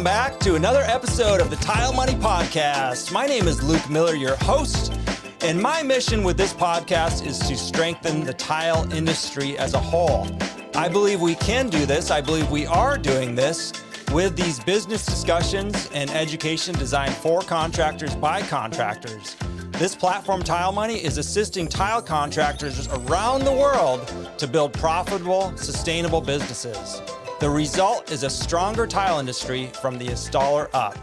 Welcome back to another episode of the Tile Money Podcast. My name is Luke Miller, your host, and my mission with this podcast is to strengthen the tile industry as a whole. I believe we can do this. I believe we are doing this with these business discussions and education designed for contractors by contractors. This platform, Tile Money, is assisting tile contractors around the world to build profitable, sustainable businesses. The result is a stronger tile industry from the installer up.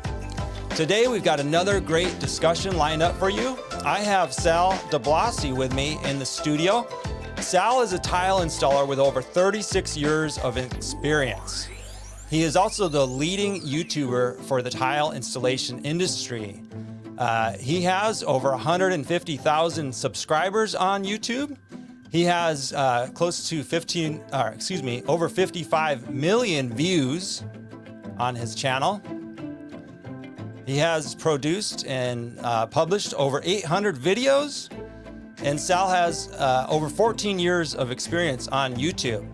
Today, we've got another great discussion lined up for you. I have Sal DiBlasi with me in the studio. Sal is a tile installer with over 36 years of experience. He is also the leading YouTuber for the tile installation industry. He has over 150,000 subscribers on YouTube. He has close to over 55 million views on his channel. He has produced and published over 800 videos, and Sal has over 14 years of experience on YouTube.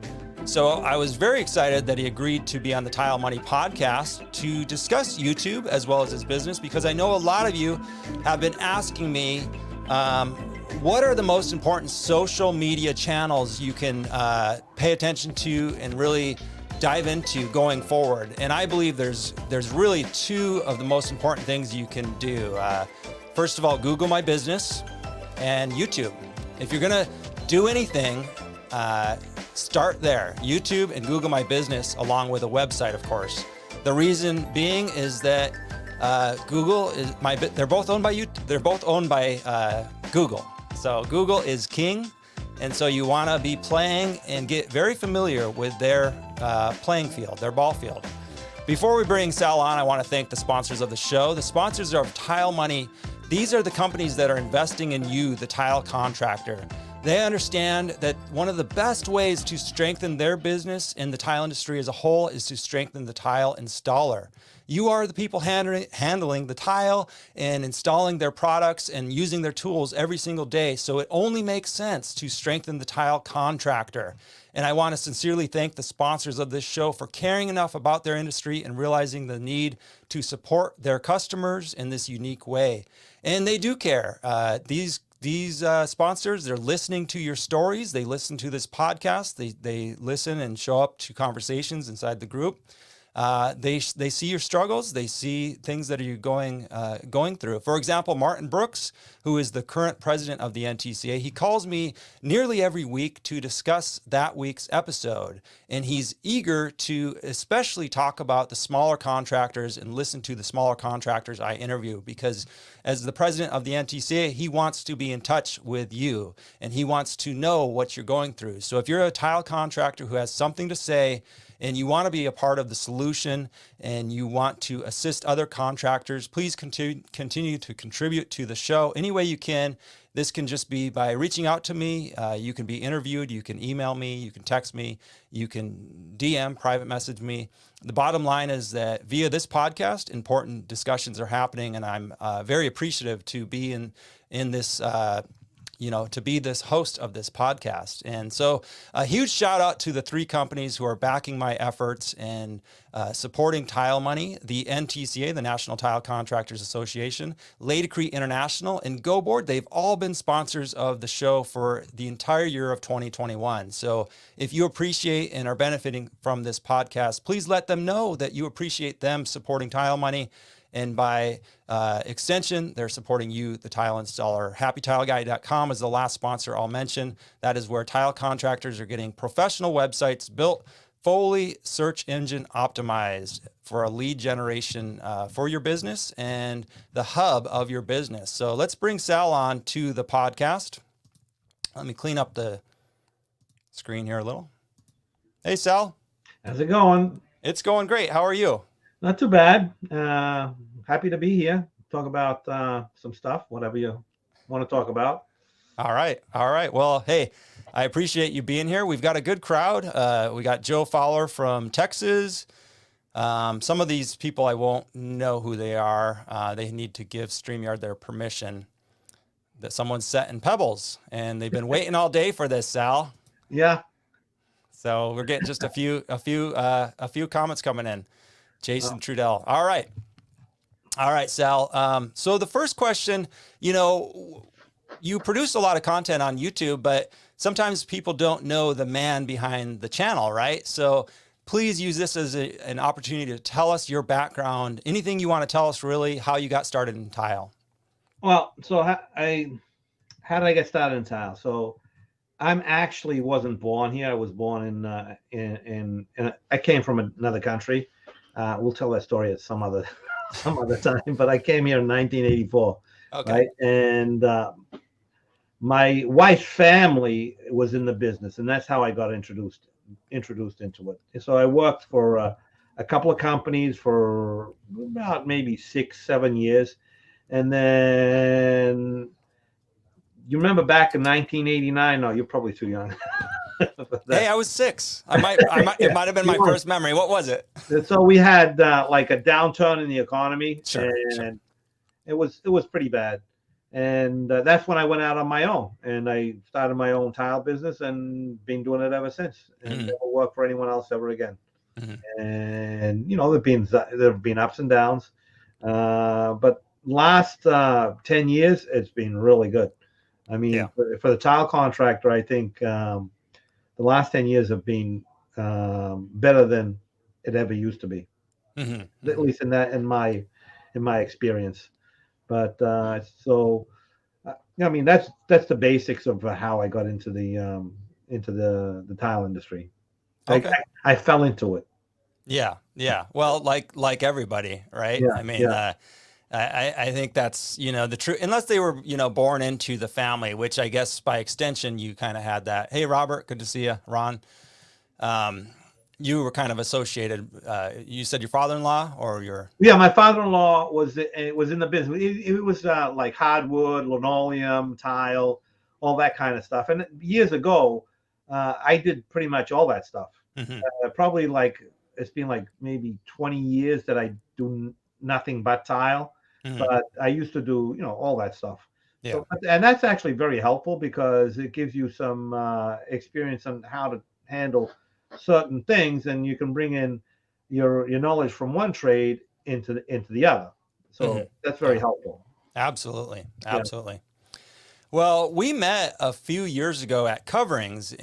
So I was very excited that he agreed to be on the Tile Money podcast to discuss YouTube as well as his business, because I know a lot of you have been asking me, what are the most important social media channels you can pay attention to and really dive into going forward? And I believe there's really two of the most important things you can do. First of all, Google My Business and YouTube. If you're gonna do anything, start there. YouTube and Google My Business, along with a website, of course. The reason being is that Google is they're both owned by YouTube. They're both owned by Google. So Google is king, and so you want to be playing and get very familiar with their playing field, their ball field. Before we bring Sal on, I want to thank the sponsors of the show. The sponsors of Tile Money. These are the companies that are investing in you, the tile contractor. They understand that one of the best ways to strengthen their business in the tile industry as a whole is to strengthen the tile installer. You are the people handling the tile and installing their products and using their tools every single day. So it only makes sense to strengthen the tile contractor. And I want to sincerely thank the sponsors of this show for caring enough about their industry and realizing the need to support their customers in this unique way. And they do care. These sponsors, they're listening to your stories. They listen to this podcast. They listen and show up to conversations inside the group. They see your struggles. They see things that you're going through. For example, Martin Brooks, who is the current president of the NTCA, he calls me nearly every week to discuss that week's episode. And he's eager to especially talk about the smaller contractors and listen to the smaller contractors I interview, because as the president of the NTCA, he wants to be in touch with you and he wants to know what you're going through. So if you're a tile contractor who has something to say, and you want to be a part of the solution and you want to assist other contractors, please continue to contribute to the show any way you can. This can just be by reaching out to me. You can be interviewed. You can email me. You can text me. You can DM, private message me. The bottom line is that via this podcast, important discussions are happening, and I'm very appreciative to be in this to be this host of this podcast. And so a huge shout out to the three companies who are backing my efforts and supporting Tile Money: the NTCA, the National Tile Contractors Association, Laticrete International, and GoBoard. They've all been sponsors of the show for the entire year of 2021. So if you appreciate and are benefiting from this podcast, please let them know that you appreciate them supporting Tile Money. And by extension, they're supporting you, the tile installer. HappyTileGuy.com is the last sponsor I'll mention. That is where tile contractors are getting professional websites built, fully search engine optimized for a lead generation for your business and the hub of your business. So let's bring Sal on to the podcast. Let me clean up the screen here a little. Hey, Sal. How's it going? It's going great. How are you? Not too bad. Happy to be here. Talk about some stuff, whatever you want to talk about. All right. Well, hey, I appreciate you being here. We've got a good crowd. We got Joe Fowler from Texas. Some of these people, I won't know who they are. They need to give StreamYard their permission. That someone's set in Pebbles, and they've been waiting all day for this, Sal. Yeah. So we're getting just a few comments coming in. Jason Trudell. All right. All right, Sal. So the first question, you produce a lot of content on YouTube, but sometimes people don't know the man behind the channel, right? So please use this as an opportunity to tell us your background, anything you want to tell us, really, how you got started in tile. Well, so how did I get started in tile? So I'm actually wasn't born here. I was born in I came from another country. We'll tell that story at some other time. But I came here in 1984, Okay. right? And my wife's family was in the business, and that's how I got introduced into it. So I worked for a couple of companies for about maybe 6-7 years, and then you remember back in 1989? No, you're probably too young. Hey, I was 6. I might. It might have been my first memory. What was it? So we had like a downturn in the economy, Sure. it was pretty bad. And that's when I went out on my own, and I started my own tile business, and been doing it ever since, and never worked for anyone else ever again. And there've been ups and downs, but last 10 years it's been really good. I mean, for the tile contractor, I think the last 10 years have been better than it ever used to be, at least in my experience. But I mean, that's the basics of how I got into the tile industry. Okay. I fell into it. Yeah. Well, like everybody, right? Yeah, I mean, I think that's, the truth, unless they were, born into the family, which I guess by extension, you kind of had that. Hey, Robert, good to see you. Ron, you were kind of associated. You said your father-in-law or your? Yeah, my father-in-law was in the business. It was like hardwood, linoleum, tile, all that kind of stuff. And years ago, I did pretty much all that stuff. Probably it's been like maybe 20 years that I do nothing but tile. But I used to do, all that stuff. Yeah. So, and that's actually very helpful because it gives you some experience on how to handle certain things, and you can bring in your knowledge from one trade into the other. So that's very helpful. Absolutely. Well, we met a few years ago at Coverings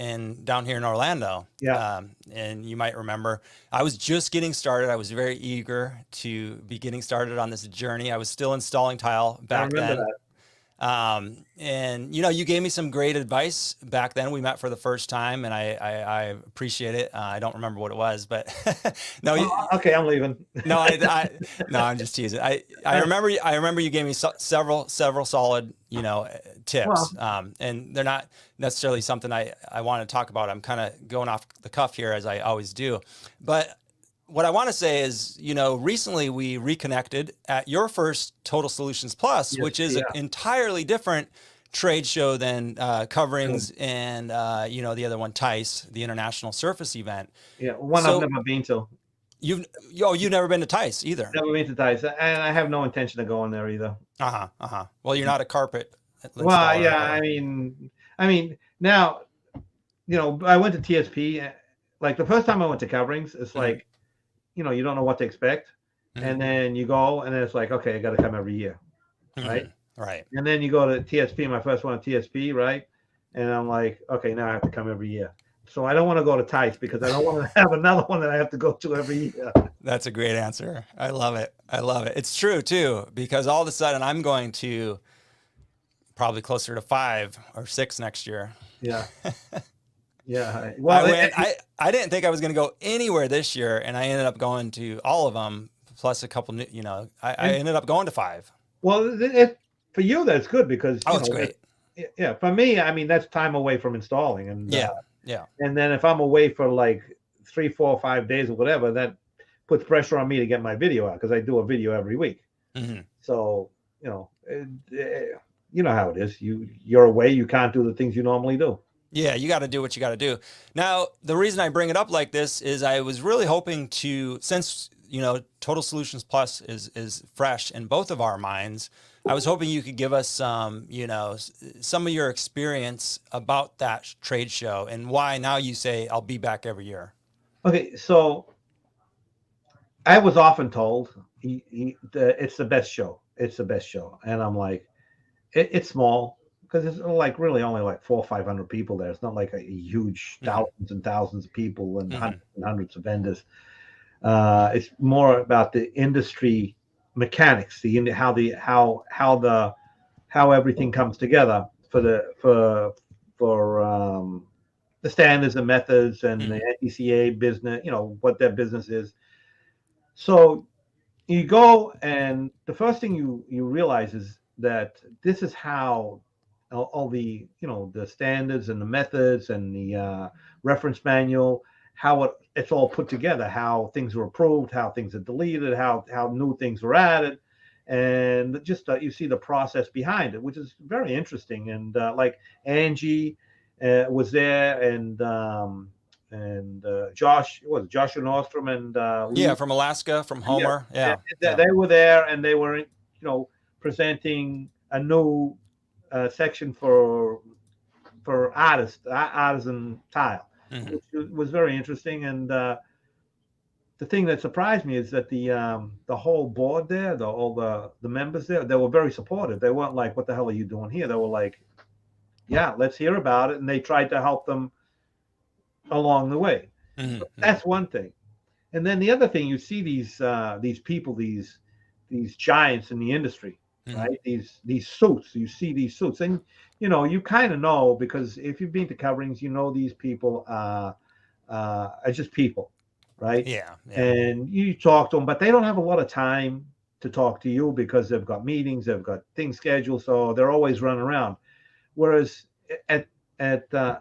down here in Orlando. Yeah. And you might remember, I was just getting started. I was very eager to be getting started on this journey. I was still installing tile back then. That. And you gave me some great advice back then. We met for the first time, and I appreciate it. I don't remember what it was, but no. Okay, I'm leaving. No, I'm just teasing. I remember you gave me several solid, tips. And they're not necessarily something I want to talk about. I'm kind of going off the cuff here, as I always do. But what I want to say is, recently we reconnected at your first Total Solutions Plus, which is an entirely different trade show than Coverings and, the other one, TICE, the International Surface Event. Yeah, I've never been to. You've never been to TICE either? Never been to TICE, and I have no intention of going there either. Well, you're not a carpet. Well, yeah, I mean, now, I went to TSP. Like the first time I went to Coverings, it's like, you don't know what to expect. And then you go, and then it's like, okay, I got to come every year. Right. Right. And then you go to TSP, my first one at TSP. Right. And I'm like, okay, now I have to come every year. So I don't want to go to TICE because I don't want to have another one that I have to go to every year. That's a great answer. I love it. It's true too, because all of a sudden I'm going to probably closer to 5 or 6 next year. Yeah. Yeah. Well, I didn't think I was going to go anywhere this year, and I ended up going to all of them, plus a couple new, I ended up going to 5. Well, for you, that's good because, it's great. Yeah. For me, I mean, that's time away from installing. And yeah. And then if I'm away for like 3, 4, 5 days or whatever, that puts pressure on me to get my video out because I do a video every week. So, you know how it is. You're away. You can't do the things you normally do. Yeah, you got to do what you got to do. Now, the reason I bring it up like this is I was really hoping to, since, Total Solutions Plus is fresh in both of our minds, I was hoping you could give us some of your experience about that trade show and why now you say I'll be back every year. Okay, so I was often told it's the best show. It's the best show, and I'm like, it's small because it's like really only like 400 or 500 people there. It's not like a huge Hmm. thousands and thousands of people Hmm. and hundreds of vendors. It's more about the industry mechanics, how everything comes together for the standards and methods and the Hmm. NTCA business. What their business is. So you go, and the first thing you realize is that this is how all the the standards and the methods and the reference manual, how it's all put together, how things are approved, how things are deleted, how new things are added, and just you see the process behind it, which is very interesting. And like Angie was there, and Josh, was it Joshua Nordstrom and Yeah, Lee. from Alaska, from Yeah, Homer. Yeah, yeah. they were there, and they were, presenting a new section for artisan tile, Hmm. which was very interesting. And the thing that surprised me is that the whole board there, all the members there, they were very supportive. They weren't like, "What the hell are you doing here?" They were like, "Yeah, let's hear about it," and they tried to help them along the way. Hmm. So Hmm. that's one thing. And then the other thing, you see these people, these giants in the industry, Hmm. right? These suits. You see these suits, and you kind of know, because if you've been to coverings, these people are just people, right? Yeah, yeah. And you talk to them, but they don't have a lot of time to talk to you because they've got meetings, they've got things scheduled, so they're always running around. Whereas at at uh,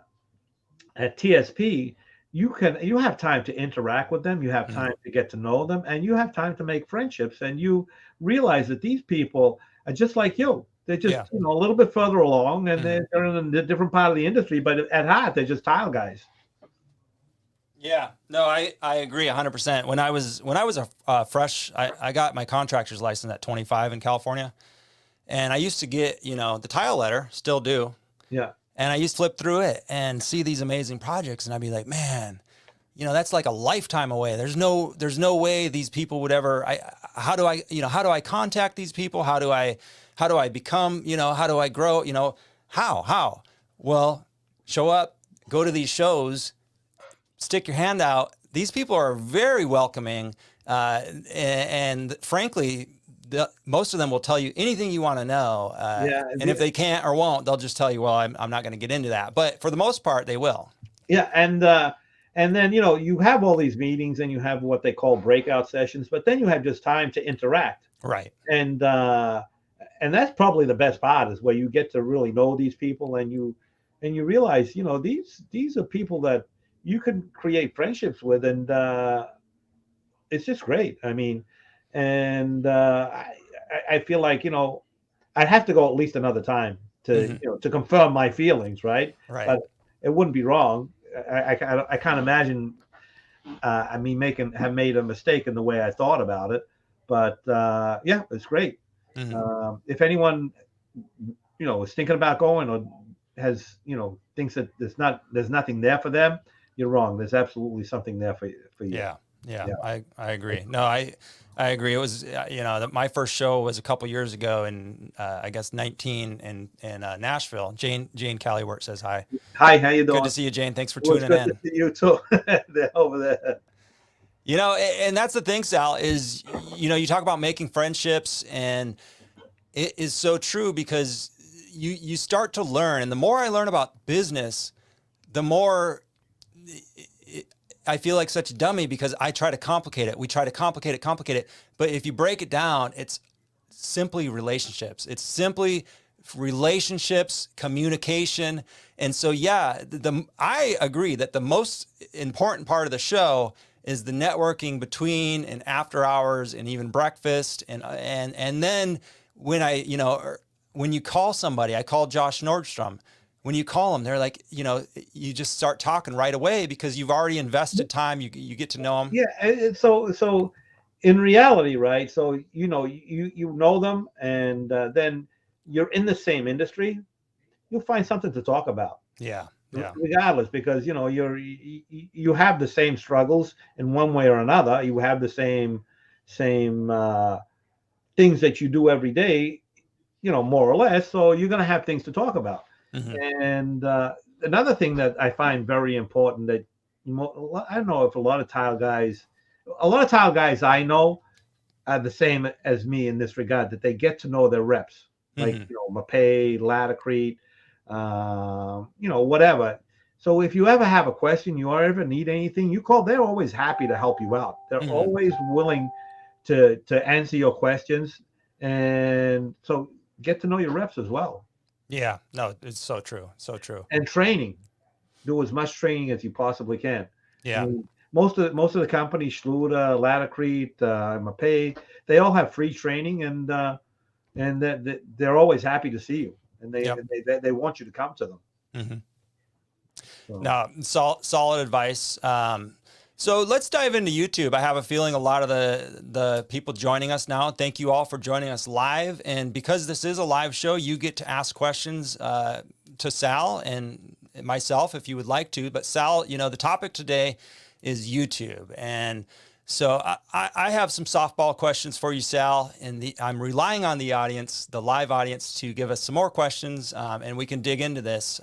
at TSP, you have time to interact with them, you have Hmm. time to get to know them, and you have time to make friendships, and you realize that these people are just like you. They're just Yeah. a little bit further along, and Hmm. they're in a different part of the industry, but at heart they're just tile guys. Yeah, no, I agree 100%. When I was a fresh, I got my contractor's license at 25 in California, and I used to get the tile letter, still do, Yeah, and I used to flip through it and see these amazing projects, and I'd be like, man, that's like a lifetime away. There's no way these people would ever. How do I contact these people? How do I become? How do I grow? How? Well, show up, go to these shows, stick your hand out. These people are very welcoming, and frankly, most of them will tell you anything you want to know. yeah, And if they can't or won't, they'll just tell you, "Well, I'm not going to get into that." But for the most part, they will. yeah, and then you have all these meetings, and you have what they call breakout sessions, but then you have just time to interact. Right. and uh, and that's probably the best part, is where you get to really know these people, and you realize these are people that you can create friendships with, and it's just great. I mean, and I feel like I'd have to go at least another time to Hmm. to confirm my feelings, right? Right. But it wouldn't be wrong. I can't imagine I mean have made a mistake in the way I thought about it. But yeah, it's great. Hmm. If anyone is thinking about going, or has thinks that there's nothing there for them, you're wrong. There's absolutely something there for you. Yeah, yeah, Yeah. I agree. No, I agree. It was my first show was a couple years ago in I guess 19 in Nashville. Jane Callywort says hi. Hi, how you Good doing? to see you, Jane. Thanks for It was tuning good to in. see you too. They're over there. And that's the thing, Sal, is you talk about making friendships, and it is so true, because you start to learn, and the more I learn about business, the more I feel like such a dummy, because I try to complicate it. We try to complicate it. But if you break it down, it's simply relationships. It's simply relationships, communication. And so, yeah, I agree that the most important part of the show is the networking between and after hours, and even breakfast. And then when you call somebody, I called Josh Nordstrom. When you call them, they're like, you just start talking right away, because you've already invested time. You get to know them. Yeah, so in reality, right? So you know them, and then you're in the same industry. You'll find something to talk about, Yeah, yeah. regardless, because you have the same struggles in one way or another. You have the same same things that you do every day, more or less. So you're going to have things to talk about. And another thing that I find very important that I don't know if a lot of tile guys I know are the same as me in this regard, that they get to know their reps, like Mapei, Latacrete, whatever. So if you ever have a question, you ever need anything, you call. They're always happy to help you out. They're always willing to answer your questions, and so get to know your reps as well. Yeah, no, it's so true, so true. And training, do as much training as you possibly can. Yeah. I mean, most of the companies, Schluter, Latacrete, Mapei, they all have free training, and they're always happy to see you, and they want you to come to them. So. No, solid advice. So let's dive into YouTube. I have a feeling a lot of the people joining us now, thank you all for joining us live. And because this is a live show, you get to ask questions to Sal and myself if you would like to. But Sal, the topic today is YouTube. And so I have some softball questions for you, Sal, and I'm relying on the audience, the live audience, to give us some more questions, and we can dig into this.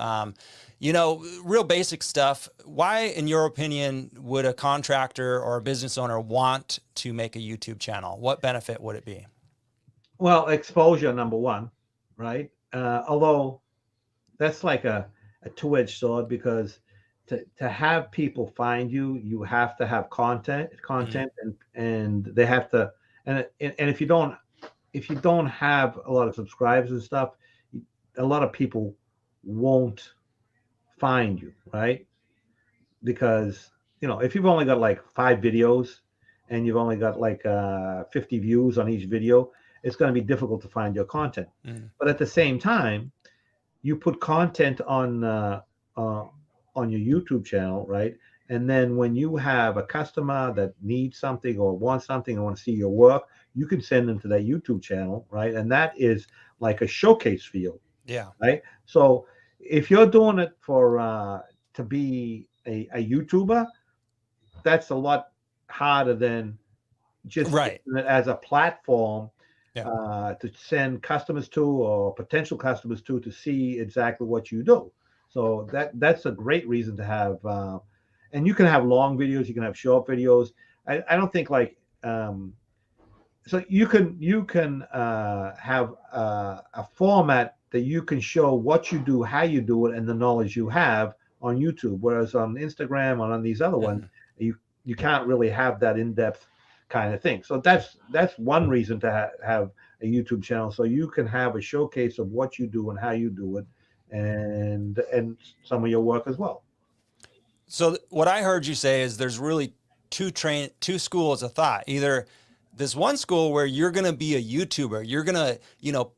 Real basic stuff. Why, in your opinion, would a contractor or a business owner want to make a YouTube channel? What benefit would it be? Well, exposure, number one, right? Although that's like a two-edged sword, because to have people find you, you have to have content, and they have to, and if you don't have a lot of subscribers and stuff, a lot of people won't find you, right? Because if you've only got like 5 videos and you've only got like 50 views on each video, it's going to be difficult to find your content. But at the same time, you put content on your YouTube channel, right? And then when you have a customer that needs something or wants something or want to see your work, you can send them to that YouTube channel, right? And that is like a showcase field. Yeah. Right. So if you're doing it for to be a YouTuber, that's a lot harder than just using it as a platform to send customers to, or potential customers to see exactly what you do. So that's a great reason to have, and you can have long videos, you can have short videos. I don't think so you can have a format that you can show what you do, how you do it, and the knowledge you have on YouTube. Whereas on Instagram or on these other ones, you can't really have that in-depth kind of thing. So that's one reason to have a YouTube channel, so you can have a showcase of what you do and how you do it, and some of your work as well. So what I heard you say is there's really two schools of thought. Either this one school where you're going to be a YouTuber, you're going to,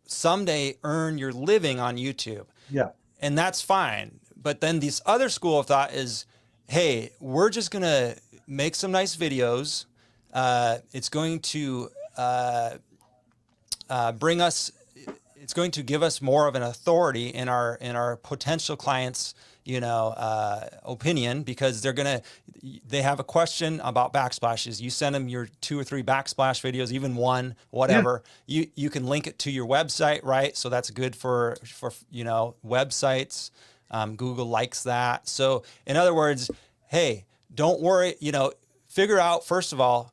someday earn your living on YouTube. Yeah. And that's fine. But then this other school of thought is, hey, we're just going to make some nice videos. It's going to it's going to give us more of an authority in our potential clients, opinion, because they have a question about backsplashes. You send them your 2 or 3 backsplash videos, even one, whatever. Yeah. You can link it to your website, right? So that's good for websites. Google likes that. So in other words, hey, don't worry, figure out, first of all,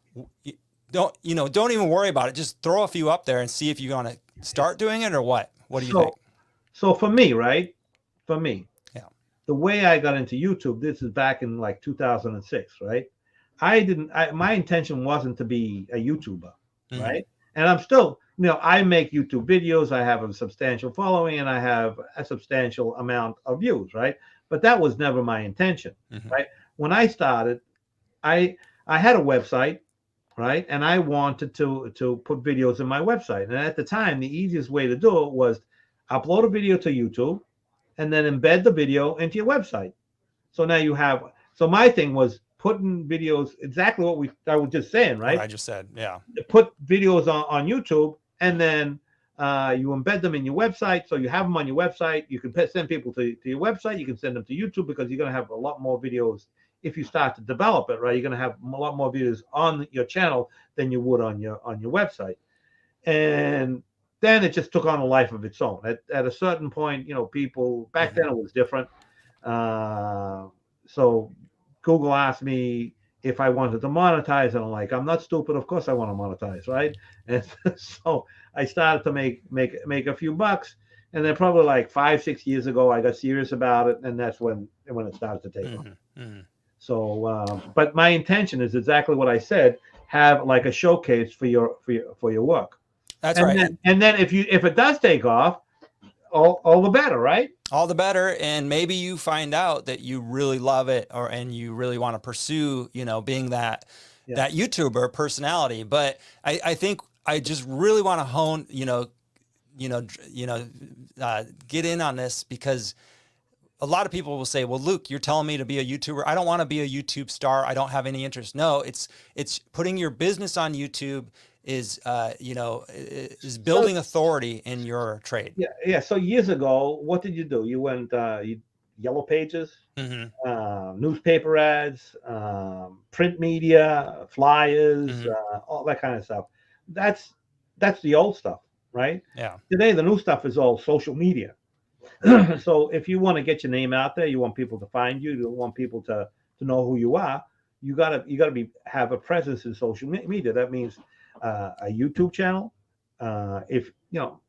don't even worry about it. Just throw a few up there and see if you're going to start doing it or what. What do you think? So for me, right? The way I got into YouTube, this is back in like 2006, right? My intention wasn't to be a YouTuber, right? And I'm still, I make YouTube videos. I have a substantial following and I have a substantial amount of views, right? But that was never my intention, right? When I started, I had a website, right? And I wanted to put videos in my website. And at the time, the easiest way to do it was upload a video to YouTube and then embed the video into your website. So now you have, so my thing was putting videos, exactly what I was just saying, right? What I just said, yeah. Put videos on YouTube, and then you embed them in your website. So you have them on your website. You can send people to your website. You can send them to YouTube, because you're going to have a lot more videos if you start to develop it, right, you're going to have a lot more views on your channel than you would on your website. And then it just took on a life of its own. At a certain point, people back then it was different. So Google asked me if I wanted to monetize, and I'm like, I'm not stupid. Of course I want to monetize, right? And so I started to make a few bucks, and then probably like 5-6 years ago, I got serious about it, and that's when it started to take off. So, but my intention is exactly what I said: have like a showcase for your work. That's right. And then if it does take off, all the better, right? All the better. And maybe you find out that you really love it, and you really want to pursue, being that YouTuber personality. But I think I just really want to hone, get in on this, because a lot of people will say, well, Luke, you're telling me to be a YouTuber. I don't want to be a YouTube star. I don't have any interest. No, it's putting your business on YouTube is building authority in your trade. Yeah. So years ago, what did you do? You went Yellow Pages, newspaper ads, print media, flyers, all that kind of stuff. That's the old stuff, right? Yeah. Today, the new stuff is all social media. So if you want to get your name out there, you want people to find you, you want people to know who you are, you gotta have a presence in social media. That means a YouTube channel. If the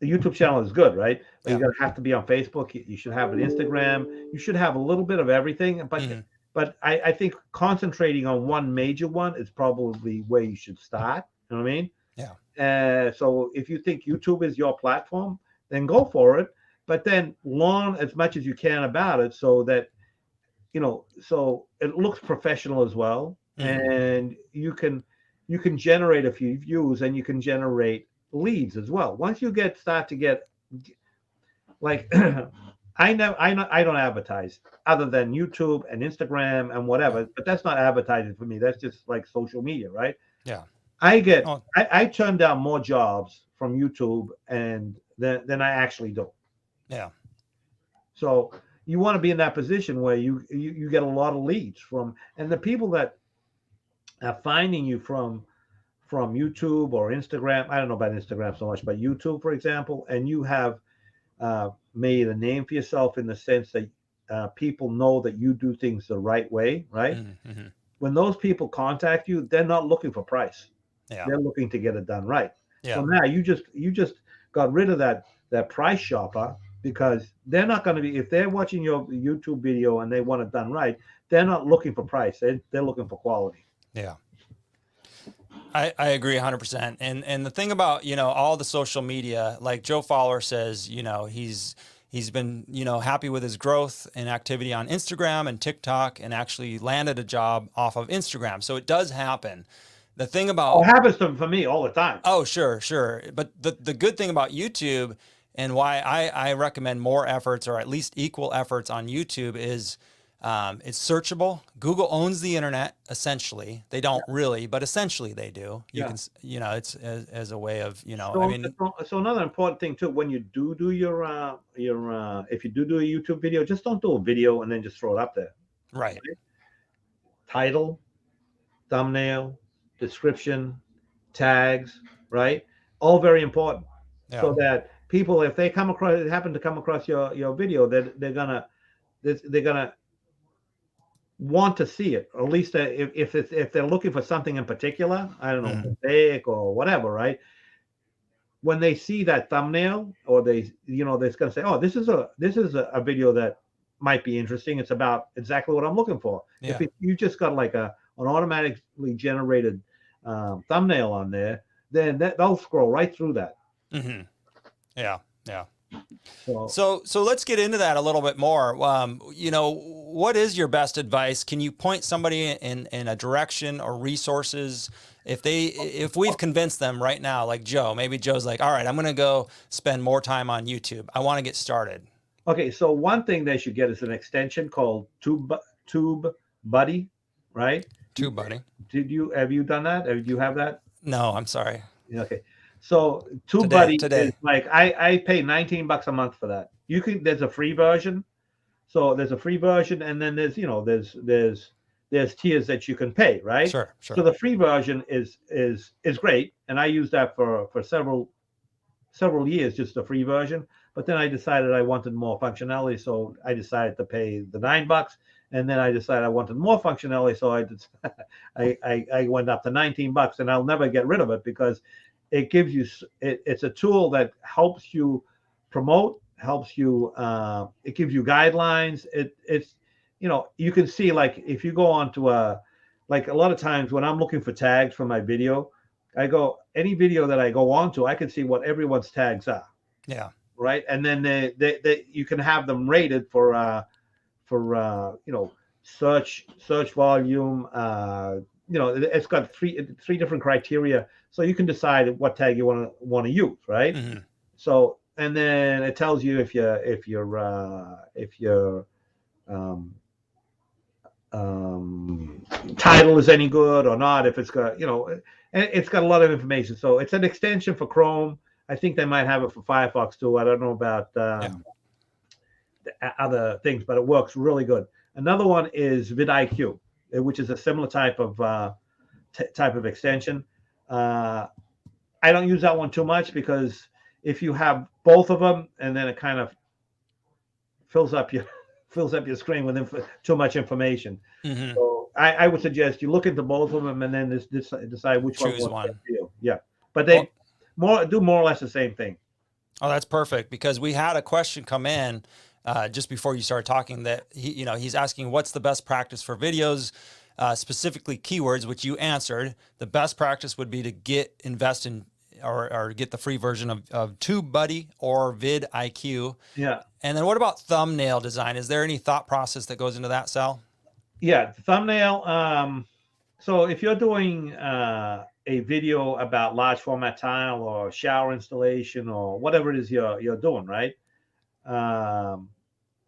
YouTube channel is good, right? But you're gonna have to be on Facebook. You should have an Instagram. You should have a little bit of everything. But I think concentrating on one major one is probably where you should start. You know what I mean? Yeah. So if you think YouTube is your platform, then go for it. But then learn as much as you can about it, so that so it looks professional as well, and you can generate a few views, and you can generate leads as well. Once you start to get like I don't advertise other than YouTube and Instagram and whatever, but that's not advertising for me. That's just like social media, right? Yeah. I turn down more jobs from YouTube than I actually do. Yeah. So you want to be in that position where you get a lot of leads from, and the people that are finding you from YouTube or Instagram. I don't know about Instagram so much, but YouTube, for example, and you have made a name for yourself in the sense that people know that you do things the right way, right? When those people contact you, they're not looking for price. Yeah. They're looking to get it done right. Yeah. So now you just got rid of that price shopper, because they're not going to be, if they're watching your YouTube video and they want it done right, they're not looking for price. They're looking for quality. Yeah. I agree 100%. And the thing about, all the social media, like Joe Fowler says, he's been, happy with his growth and activity on Instagram and TikTok, and actually landed a job off of Instagram. So it does happen. The thing about it happens for me all the time. Oh, sure. But the good thing about YouTube, and why I recommend more efforts, or at least equal efforts, on YouTube is it's searchable. Google owns the internet, essentially. They don't really, but essentially they do. You can, it's as a way of, So another important thing too, when you do your if you do a YouTube video, just don't do a video and then just throw it up there. Right. Title, thumbnail, description, tags, right? All very important. Yeah. So that people, if they happen to come across your video, they're gonna want to see it, or at least if they're looking for something in particular, I don't know, mosaic or whatever, right? When they see that thumbnail, or they're gonna say, oh, this is a video that might be interesting. It's about exactly what I'm looking for. Yeah. If you just got like an automatically generated thumbnail on there, then they'll scroll right through that. Yeah. So let's get into that a little bit more. What is your best advice? Can you point somebody in a direction or resources? If we've convinced them right now, like Joe, maybe Joe's like, all right, I'm going to go spend more time on YouTube. I want to get started. Okay. So one thing they should get is an extension called TubeBuddy, right? TubeBuddy. Have you done that? Do you have that? No, I'm sorry. Okay. So TubeBuddy is like, I pay $19 a month for that. There's a free version. So there's a free version, and then there's there's tiers that you can pay, right? Sure. So the free version is great, and I used that for several years, just the free version. But then I decided I wanted more functionality, so I decided to pay the $9. And then I decided I wanted more functionality, so I went up to $19, and I'll never get rid of it because it gives you it's a tool that helps you promote, helps you. It gives you guidelines. It's you can see, like, if you go onto like a lot of times when I'm looking for tags for my video, I go any video that I go on to, I can see what everyone's tags are. Yeah. Right. And then they you can have them rated for search volume. It's got three different criteria, so you can decide what tag you want to use. Right. Mm-hmm. So, and then it tells you if your title is any good or not, if it's got, and it's got a lot of information. So it's an extension for Chrome. I think they might have it for Firefox too. I don't know about other things, but it works really good. Another one is vidIQ, which is a similar type of extension. I don't use that one too much because if you have both of them, and then it kind of fills up your screen with too much information. Mm-hmm. So I would suggest you look into both of them and then decide which Choose one. one. Yeah, but they do more or less the same thing. Oh, that's perfect, because we had a question come in just before you started talking that he's asking what's the best practice for videos, specifically keywords, which you answered. The best practice would be to invest in or get the free version of TubeBuddy or vidIQ. Yeah. And then what about thumbnail design? Is there any thought process that goes into that, Sal? Yeah, thumbnail. So if you're doing a video about large format tile or shower installation or whatever it is you're doing, right?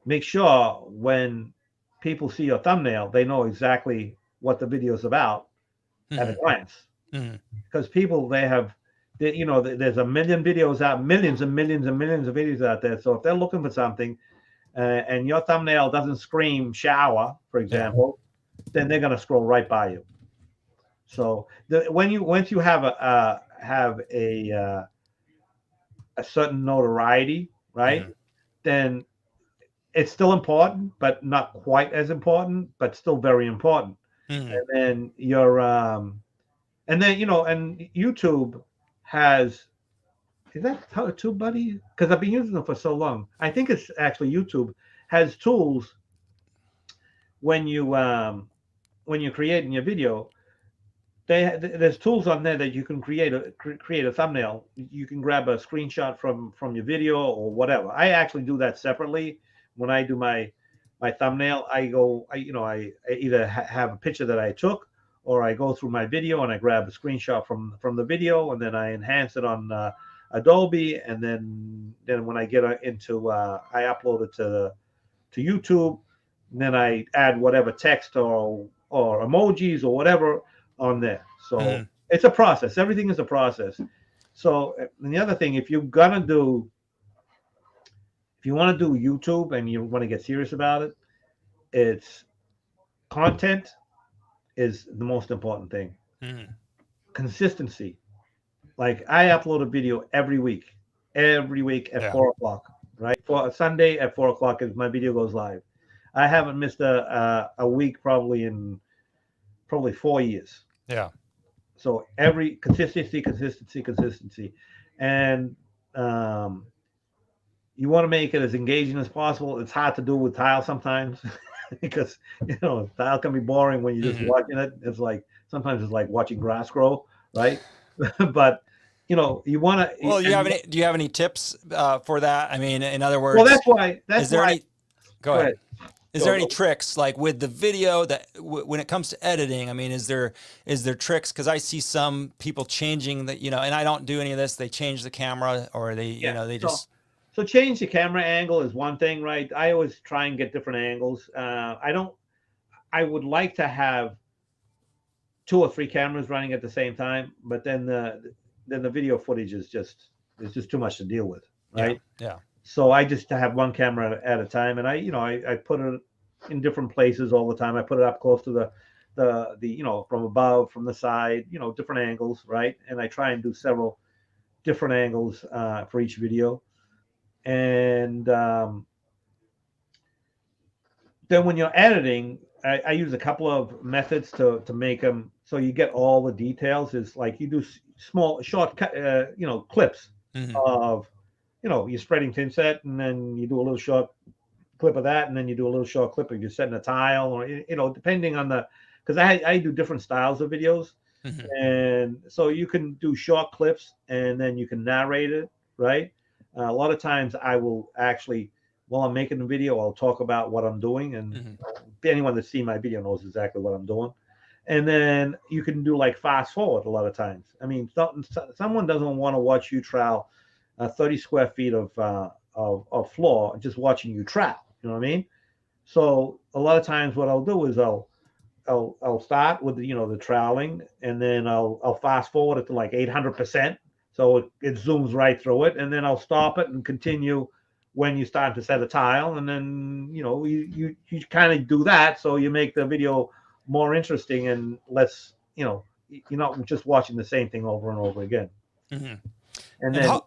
Make sure when people see your thumbnail, they know exactly what the video is about at a glance. Because people, there's a million videos out, millions and millions and millions of videos out there. So if they're looking for something and your thumbnail doesn't scream shower, for example, then they're going to scroll right by you. So once you have a certain notoriety, right, then it's still important, but not quite as important, but still very important. And then and YouTube has, is that TubeBuddy? Because I've been using them for so long. I think it's actually YouTube has tools when you're creating your video. There's tools on there that you can create a thumbnail. You can grab a screenshot from your video or whatever. I actually do that separately. When I do my thumbnail, I either have a picture that I took, or I go through my video and I grab a screenshot from the video, and then I enhance it on Adobe, and then when I get into I upload it to YouTube, and then I add whatever text or emojis or whatever on there. So it's a process. Everything is a process. So, and the other thing, if you want to do YouTube and you want to get serious about it, it's content is the most important thing. Consistency. Like, I upload a video every week at 4:00, right? For Sunday at 4:00 is my video goes live. I haven't missed a week probably in 4 years. Yeah. So every consistency, and you want to make it as engaging as possible. It's hard to do with tile sometimes because tile can be boring when you're just watching it. It's like sometimes it's like watching grass grow, right? But you want to. Well, do you have any tips for that? I mean, in other words, well, that's why. Go ahead. Is there any tricks, like with the video, that when it comes to editing? I mean, is there tricks? Because I see some people changing that, and I don't do any of this. They change the camera, or they just. So change the camera angle is one thing, right? I always try and get different angles. I would like to have 2 or 3 cameras running at the same time, but then the video footage is just too much to deal with, right? Yeah. So I just have one camera at a time, and I put it in different places all the time. I put it up close to the from above, from the side, different angles, right? And I try and do several different angles for each video. And then when you're editing, I use a couple of methods to make them so you get all the details. Is like you do small, short, clips of, you're spreading thin set, and then you do a little short clip of that, and then you do a little short clip of you setting a tile, or depending on because I do different styles of videos, and so you can do short clips, and then you can narrate it, right? A lot of times I will actually, while I'm making the video, I'll talk about what I'm doing, and anyone that's seen my video knows exactly what I'm doing. And then you can do like fast forward a lot of times. I mean, someone doesn't want to watch you trowel 30 square feet of floor just watching you trowel. You know what I mean? So a lot of times what I'll do is I'll start with the troweling, and then I'll fast forward it to like 800%, so it zooms right through it, and then I'll stop it and continue when you start to set a tile, and then you kind of do that, so you make the video more interesting and less, you're not just watching the same thing over and over again. And then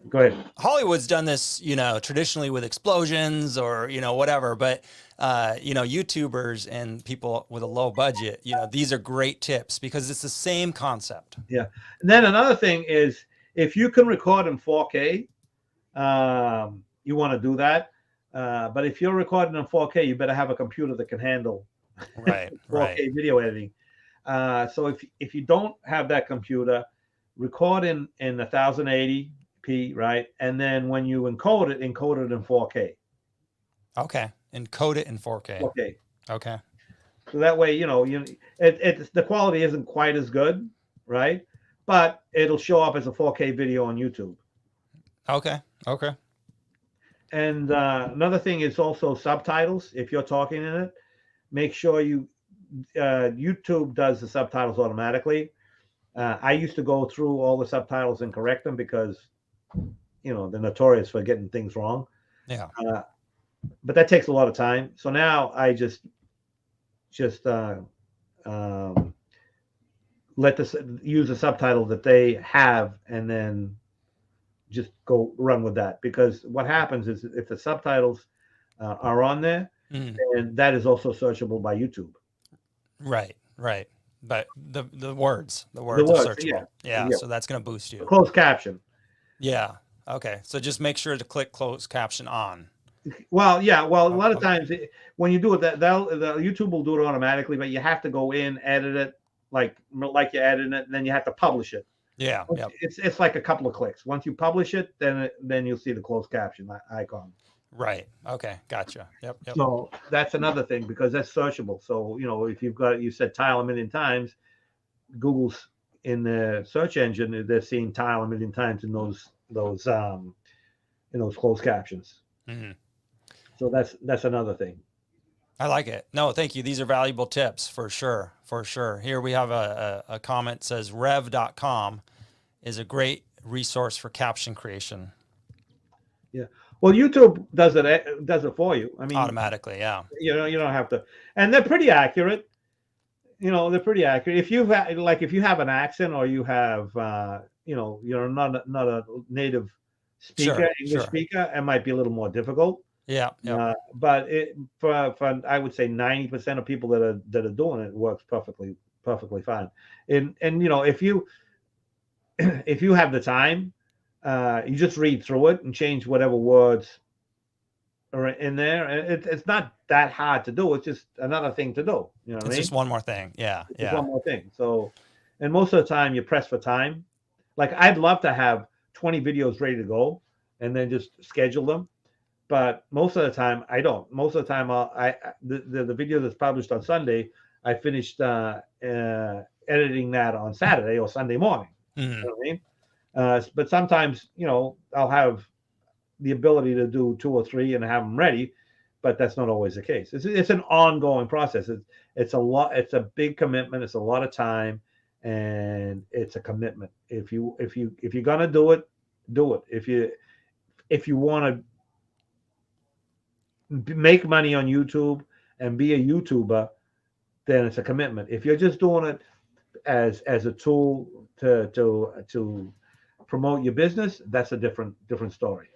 go ahead. Hollywood's done this, traditionally with explosions or, whatever, but, YouTubers and people with a low budget, these are great tips because it's the same concept. Yeah. And then another thing is, if you can record in 4K, you want to do that. But if you're recording in 4K, you better have a computer that can handle 4K video editing. So if you don't have that computer, record in 1080p, right? And then when you encode it in 4K. Okay. Encode it in 4K. Okay. So that way, the quality isn't quite as good, right? But it'll show up as a 4K video on YouTube. Okay. And another thing is also subtitles. If you're talking in it, make sure YouTube does the subtitles automatically. I used to go through all the subtitles and correct them because, they're notorious for getting things wrong. Yeah. But that takes a lot of time. So now I just use the subtitle that they have, and then just go run with that. Because what happens is, if the subtitles are on there, and that is also searchable by YouTube. Right. But the words are searchable. Yeah. So that's going to boost you. Closed caption. Yeah. Okay. So just make sure to click closed caption on. Well, yeah. Well, a lot of times when you do it, the YouTube will do it automatically, but you have to go in, edit it, like you're editing it, and then you have to publish it. Yeah. It's like a couple of clicks. Once you publish it, then you'll see the closed caption icon. Right. Okay. Gotcha. Yep. So that's another thing, because that's searchable. So, if you said tile a million times, Google's in the search engine, they're seeing tile a million times in those closed captions. So that's another thing. I like it. No, thank you. These are valuable tips for sure. Here we have a comment that says rev.com is a great resource for caption creation. Yeah. Well, YouTube does it for you. I mean, automatically, yeah. You don't have to, and they're pretty accurate. They're pretty accurate. If you have an accent, or you have you're not a native speaker, English speaker, it might be a little more difficult. Yeah. But for I would say 90% of people that are doing it works perfectly fine. And if you have the time, you just read through it and change whatever words are in there. It's not that hard to do. It's just another thing to do. It's just one more thing. Yeah. One more thing. So, and most of the time you press for time. Like, I'd love to have 20 videos ready to go and then just schedule them. But most of the time I don't. Most of the time the video that's published on Sunday, I finished editing that on Saturday or Sunday morning. You know what I mean? But sometimes, I'll have the ability to do 2 or 3 and have them ready, but that's not always the case. It's an ongoing process. It's a lot. It's a big commitment. It's a lot of time, and it's a commitment. If you're gonna do it, do it. If you want to make money on YouTube and be a YouTuber, then it's a commitment. If you're just doing it as a tool to promote your business, that's a different story.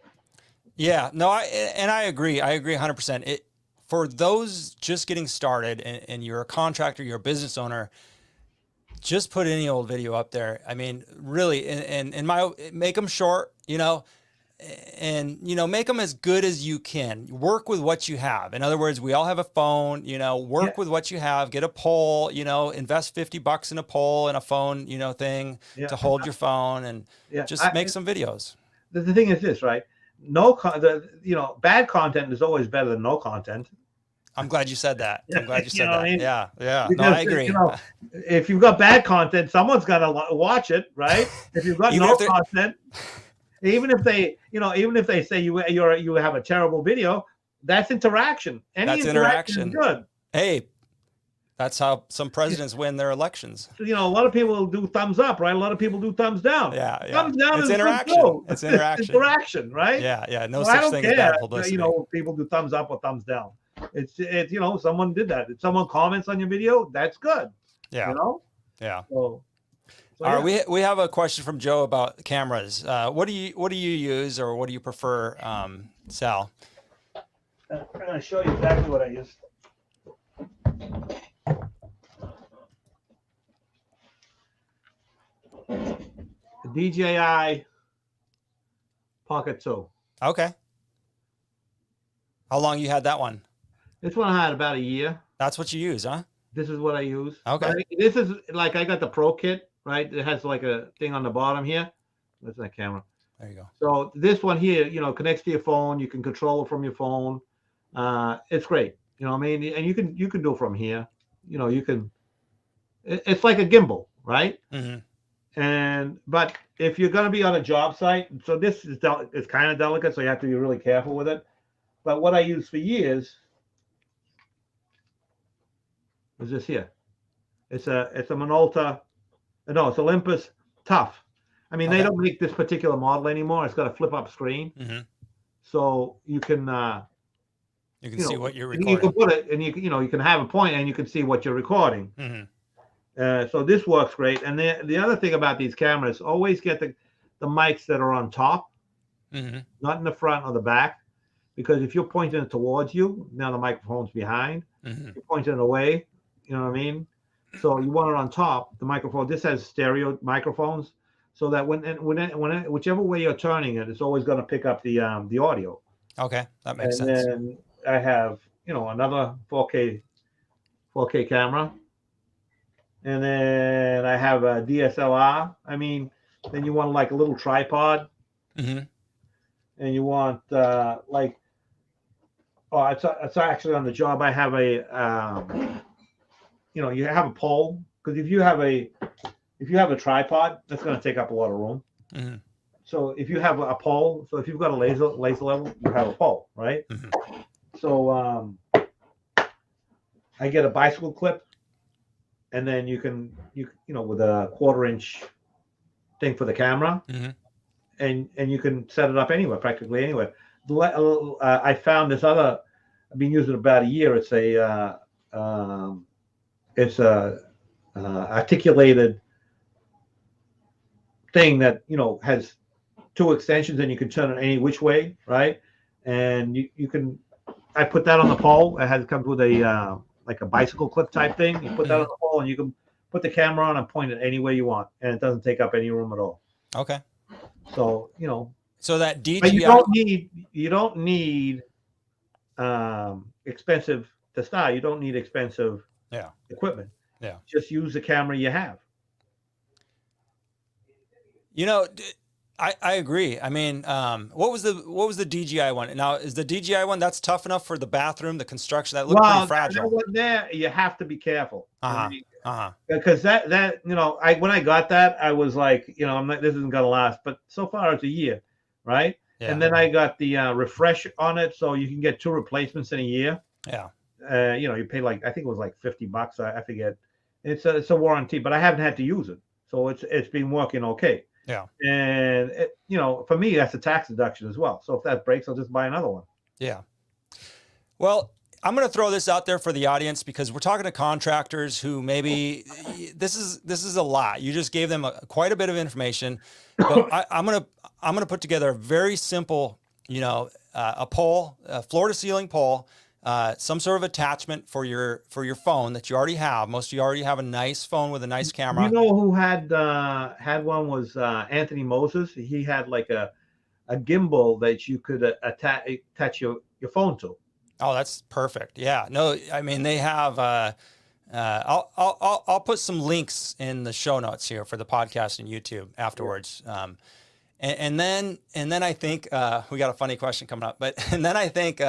Yeah, no, I agree. I agree 100%. For those just getting started and you're a contractor, you're a business owner, just put any old video up there. I mean, really, and make them short, and make them as good as you can. Work with what you have. In other words, we all have a phone, work with what you have, get a pole, invest $50 in a pole and a phone, thing to hold your phone, and just make some videos. The thing is this, right? Bad content is always better than no content. I'm glad you said that. I'm glad you said that. I mean? Yeah. Because, no, I agree. If you've got bad content, someone's got to watch it, right? If you've got no content, even if they say you have a terrible video, that's interaction. That's interaction is good. Hey, that's how some presidents win their elections. So, a lot of people do thumbs up, right? A lot of people do thumbs down. Yeah. Thumbs down is interaction. It's interaction. It's interaction, right? Yeah. No such thing as bad publicity. People do thumbs up or thumbs down. It's someone did that. If someone comments on your video, that's good. Yeah. Yeah. So all right, we have a question from Joe about cameras. What do you use, or what do you prefer, Sal? I'm going to show you exactly what I use. The DJI Pocket 2. Okay. How long you had that one? This one I had about a year. That's what you use, huh? This is what I use. Okay. This is like, I got the Pro Kit, right? It has like a thing on the bottom here. That's that camera. There you go. So this one here, connects to your phone. You can control it from your phone. It's great. You know what I mean? And you can do it from here. It's like a gimbal, right? Mm-hmm. But if you're going to be on a job site, so this is it's kind of delicate, so you have to be really careful with it. But what I used for years is this here. It's a Minolta. No, it's Olympus Tough. I mean, they don't make this particular model anymore. It's got a flip-up screen, so you can see what you're recording. You can put it, and you can have a point, and you can see what you're recording. So this works great. And the other thing about these cameras, always get the mics that are on top, not in the front or the back, because if you're pointing it towards you, now the microphone's behind. You're pointing it away. You know what I mean? So you want it on top. The microphone. This has stereo microphones, so that whichever way you're turning it, it's always going to pick up the audio. Okay, that makes sense. And then I have another 4K camera, and then I have a DSLR. I mean, then you want like a little tripod, and you want it's actually on the job. I have a you have a pole, because if you have a tripod, that's going to take up a lot of room. So if you have a pole, so if you've got a laser level, you have a pole, right? So I get a bicycle clip, and then you with a 1/4-inch thing for the camera, and you can set it up anywhere, practically anywhere. I found this other. I've been using it about a year. It's a articulated thing that has 2 extensions, and you can turn it any which way, right? And you can. I put that on the pole. It comes with a like a bicycle clip type thing. You put that on the pole, and you can put the camera on and point it any way you want, and it doesn't take up any room at all. Okay. So So that DJI. But you don't need expensive to start. You don't need expensive equipment. Yeah. Just use the camera you have. I agree. I mean, what was the DJI one? Now, is the DJI one that's tough enough for the bathroom, the construction? That looked pretty fragile. There you have to be careful. Because when I got that, I was like, this isn't gonna last. But so far it's a year, right? Yeah. And then I got the refresh on it, so you can get 2 replacements in a year. Yeah. You pay I think it was like $50. I forget. It's a warranty, but I haven't had to use it, so it's been working okay. Yeah. And for me, that's a tax deduction as well. So if that breaks, I'll just buy another one. Yeah. Well, I'm going to throw this out there for the audience because we're talking to contractors who maybe this is a lot. You just gave them quite a bit of information, but I'm gonna put together a very simple, a pole, a floor to ceiling pole, some sort of attachment for your phone that you already have. Most of you already have a nice phone with a nice camera. You know who had one was Anthony Moses. He had like a gimbal that you could attach your phone to. Oh, that's perfect. Yeah. No, I mean they have. I'll put some links in the show notes here for the podcast and YouTube afterwards. And then I think we got a funny question coming up, and then I think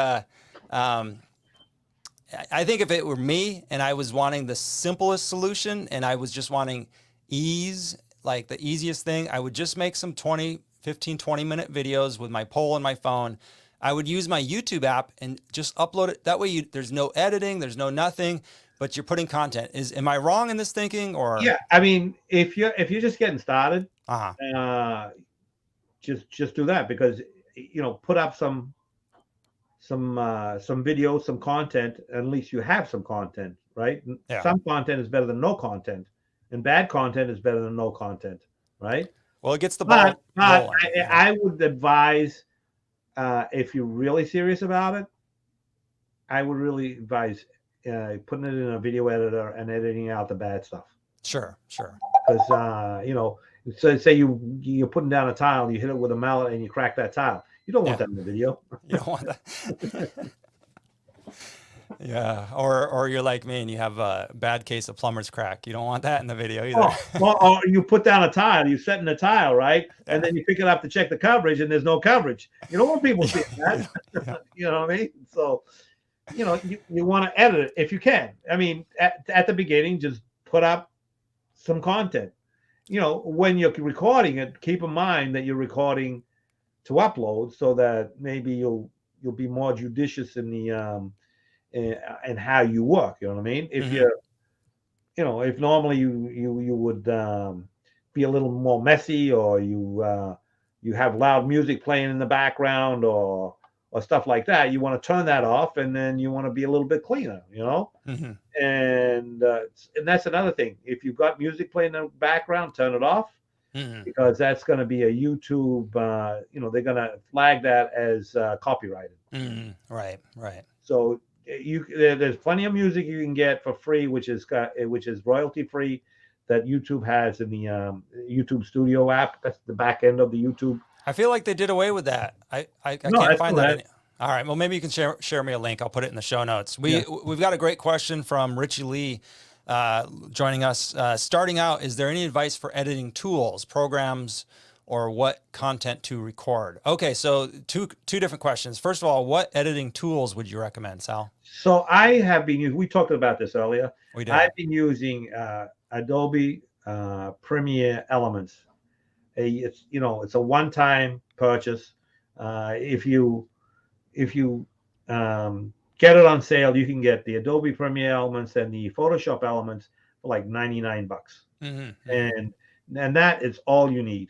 if it were me and I was wanting the simplest solution and I was just wanting ease, like the easiest thing, I would just make some 15, 20-minute videos with my pole and my phone. I would use my YouTube app and just upload it. That way there's no editing, there's no nothing, but you're putting content. Am I wrong in this thinking or? Yeah. I mean, if you're just getting started, just do that because, put up some videos, some content, at least you have some content, right? Yeah. Some content is better than no content and bad content is better than no content, right? Well, it gets the ball rolling. I would advise, if you're really serious about it, I would really advise putting it in a video editor and editing out the bad stuff. Sure. Because, so say you're putting down a tile, you hit it with a mallet and you crack that tile. You don't want that in the video. You don't want that. Yeah. Or you're like me and you have a bad case of plumber's crack. You don't want that in the video either. Or you put down a tile, you set in a tile, right? And then you pick it up to check the coverage and there's no coverage. You don't want people seeing that. You know what I mean? So, you want to edit it if you can. I mean, at the beginning, just put up some content. When you're recording it, keep in mind that you're recording to upload so that maybe you'll be more judicious in the and how you work. You know what I mean? If you're, if normally you would be a little more messy, or you have loud music playing in the background, or stuff like that, you want to turn that off, and then you want to be a little bit cleaner. And that's another thing. If you've got music playing in the background, turn it off. Because that's going to be a YouTube, they're going to flag that as copyrighted. Right. So there's plenty of music you can get for free, which is royalty free, that YouTube has in the YouTube Studio app. That's the back end of the YouTube. I feel like they did away with that. I can't find that. All right. Well, maybe you can share me a link. I'll put it in the show notes. We've got a great question from Richie Lee. Joining us, starting out, is there any advice for editing tools, programs, or what content to record? Okay, so two different questions. First of all, what editing tools would you recommend, Sal? So I have been using, we talked about this earlier. We did. I've been using Adobe Premiere Elements. It's a one-time purchase. If you get it on sale, you can get the Adobe Premiere Elements and the Photoshop Elements for like $99. And that is all you need.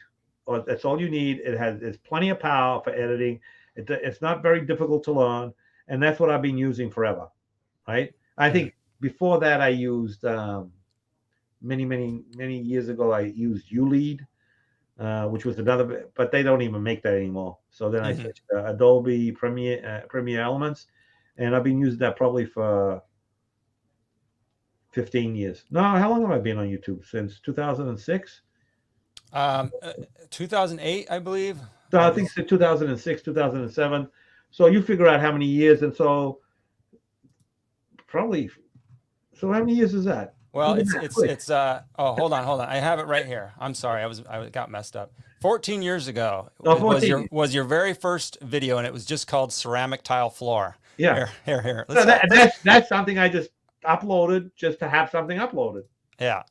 That's all you need. It's plenty of power for editing. It's not very difficult to learn, and that's what I've been using forever, right? I think before that I used many years ago I used ULead, which was another, but they don't even make that anymore. So then I switched to Adobe Premiere Elements. And I've been using that probably for 15 years. No, how long have I been on YouTube? Since 2006? 2008, I believe. So I think it's 2006, 2007. So you figure out how many years. And so probably, so how many years is that? Well, it's hold on. I have it right here. I'm sorry. I got messed up. 14 years ago was your very first video, and it was just called Ceramic Tile Floor. Yeah. Here. So that's something I just uploaded just to have something uploaded. Yeah.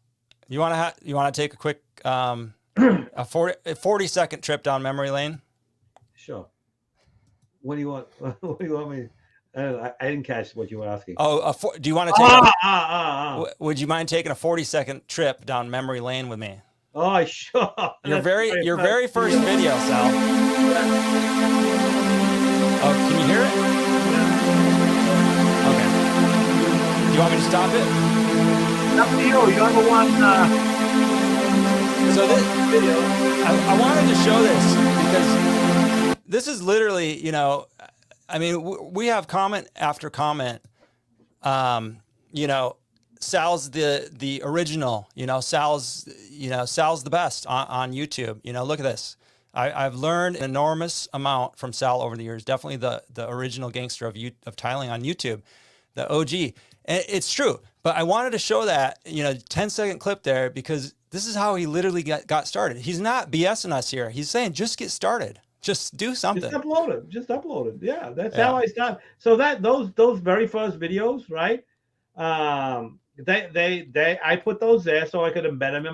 You want to take a quick a 40-second trip down memory lane? Sure. What do you want? What do you want me? I didn't catch what you were asking. Oh, do you want to take? Would you mind taking a 40-second trip down memory lane with me? Oh, sure. Your very first video, Sal. Oh, can you hear it? you want me to stop it? Up to you. You're the one. So this video, I wanted to show this because this is literally, you know, I mean, we have comment after comment. You know, Sal's the original. You know, Sal's the best on YouTube. You know, look at this. I've learned an enormous amount from Sal over the years. Definitely the original gangster of tiling on YouTube, the OG. And it's true. But I wanted to show that, you know, 10-second clip there because this is how he literally got started. He's not BSing us here. He's saying just get started. Just do something. Just upload it. Just upload it. Yeah, that's how I start. So that those very first videos, right? I put those there so I could embed them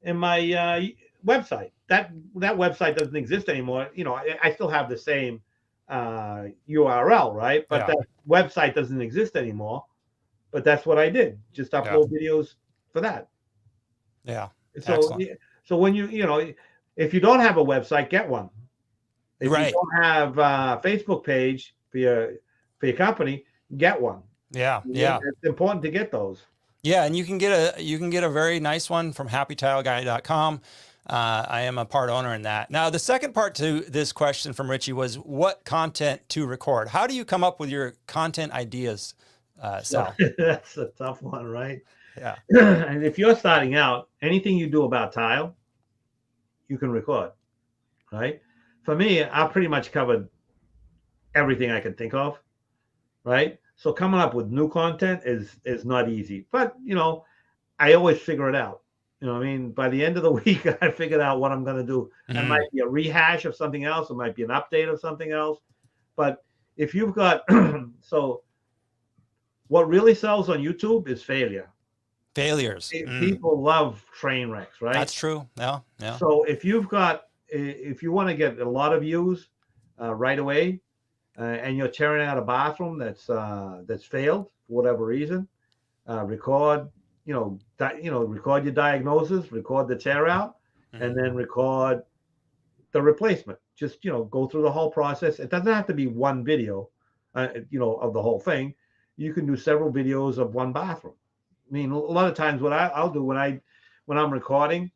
in my website. That website doesn't exist anymore. You know, I still have the same URL, right? But that website doesn't exist anymore. But that's what I did. Just upload videos for that. Yeah. So excellent. So when you know, if you don't have a website, get one. If you don't have a Facebook page for your company, get one. Yeah. It's important to get those. Yeah, and you can get a very nice one from happytileguy.com. I am a part owner in that. Now, the second part to this question from Richie was what content to record. How do you come up with your content ideas, Sal? That's a tough one, right? Yeah. And if you're starting out, anything you do about tile, you can record, right? For me, I've pretty much covered everything I can think of, right? So coming up with new content is not easy, but you know, I always figure it out. You know what I mean? By the end of the week, I figured out what I'm going to do. It might be a rehash of something else. It might be an update of something else. But if you've got, so what really sells on YouTube is failure. Failures. People love train wrecks, right? That's true. Yeah. Yeah. So if you want to get a lot of views right away, and you're tearing out a bathroom that's failed for whatever reason, record record your diagnosis, record the tear out, and then record the replacement. Just, you know, go through the whole process. It doesn't have to be one video, you know, of the whole thing. You can do several videos of one bathroom. I mean, a lot of times what I'll do when I'm recording,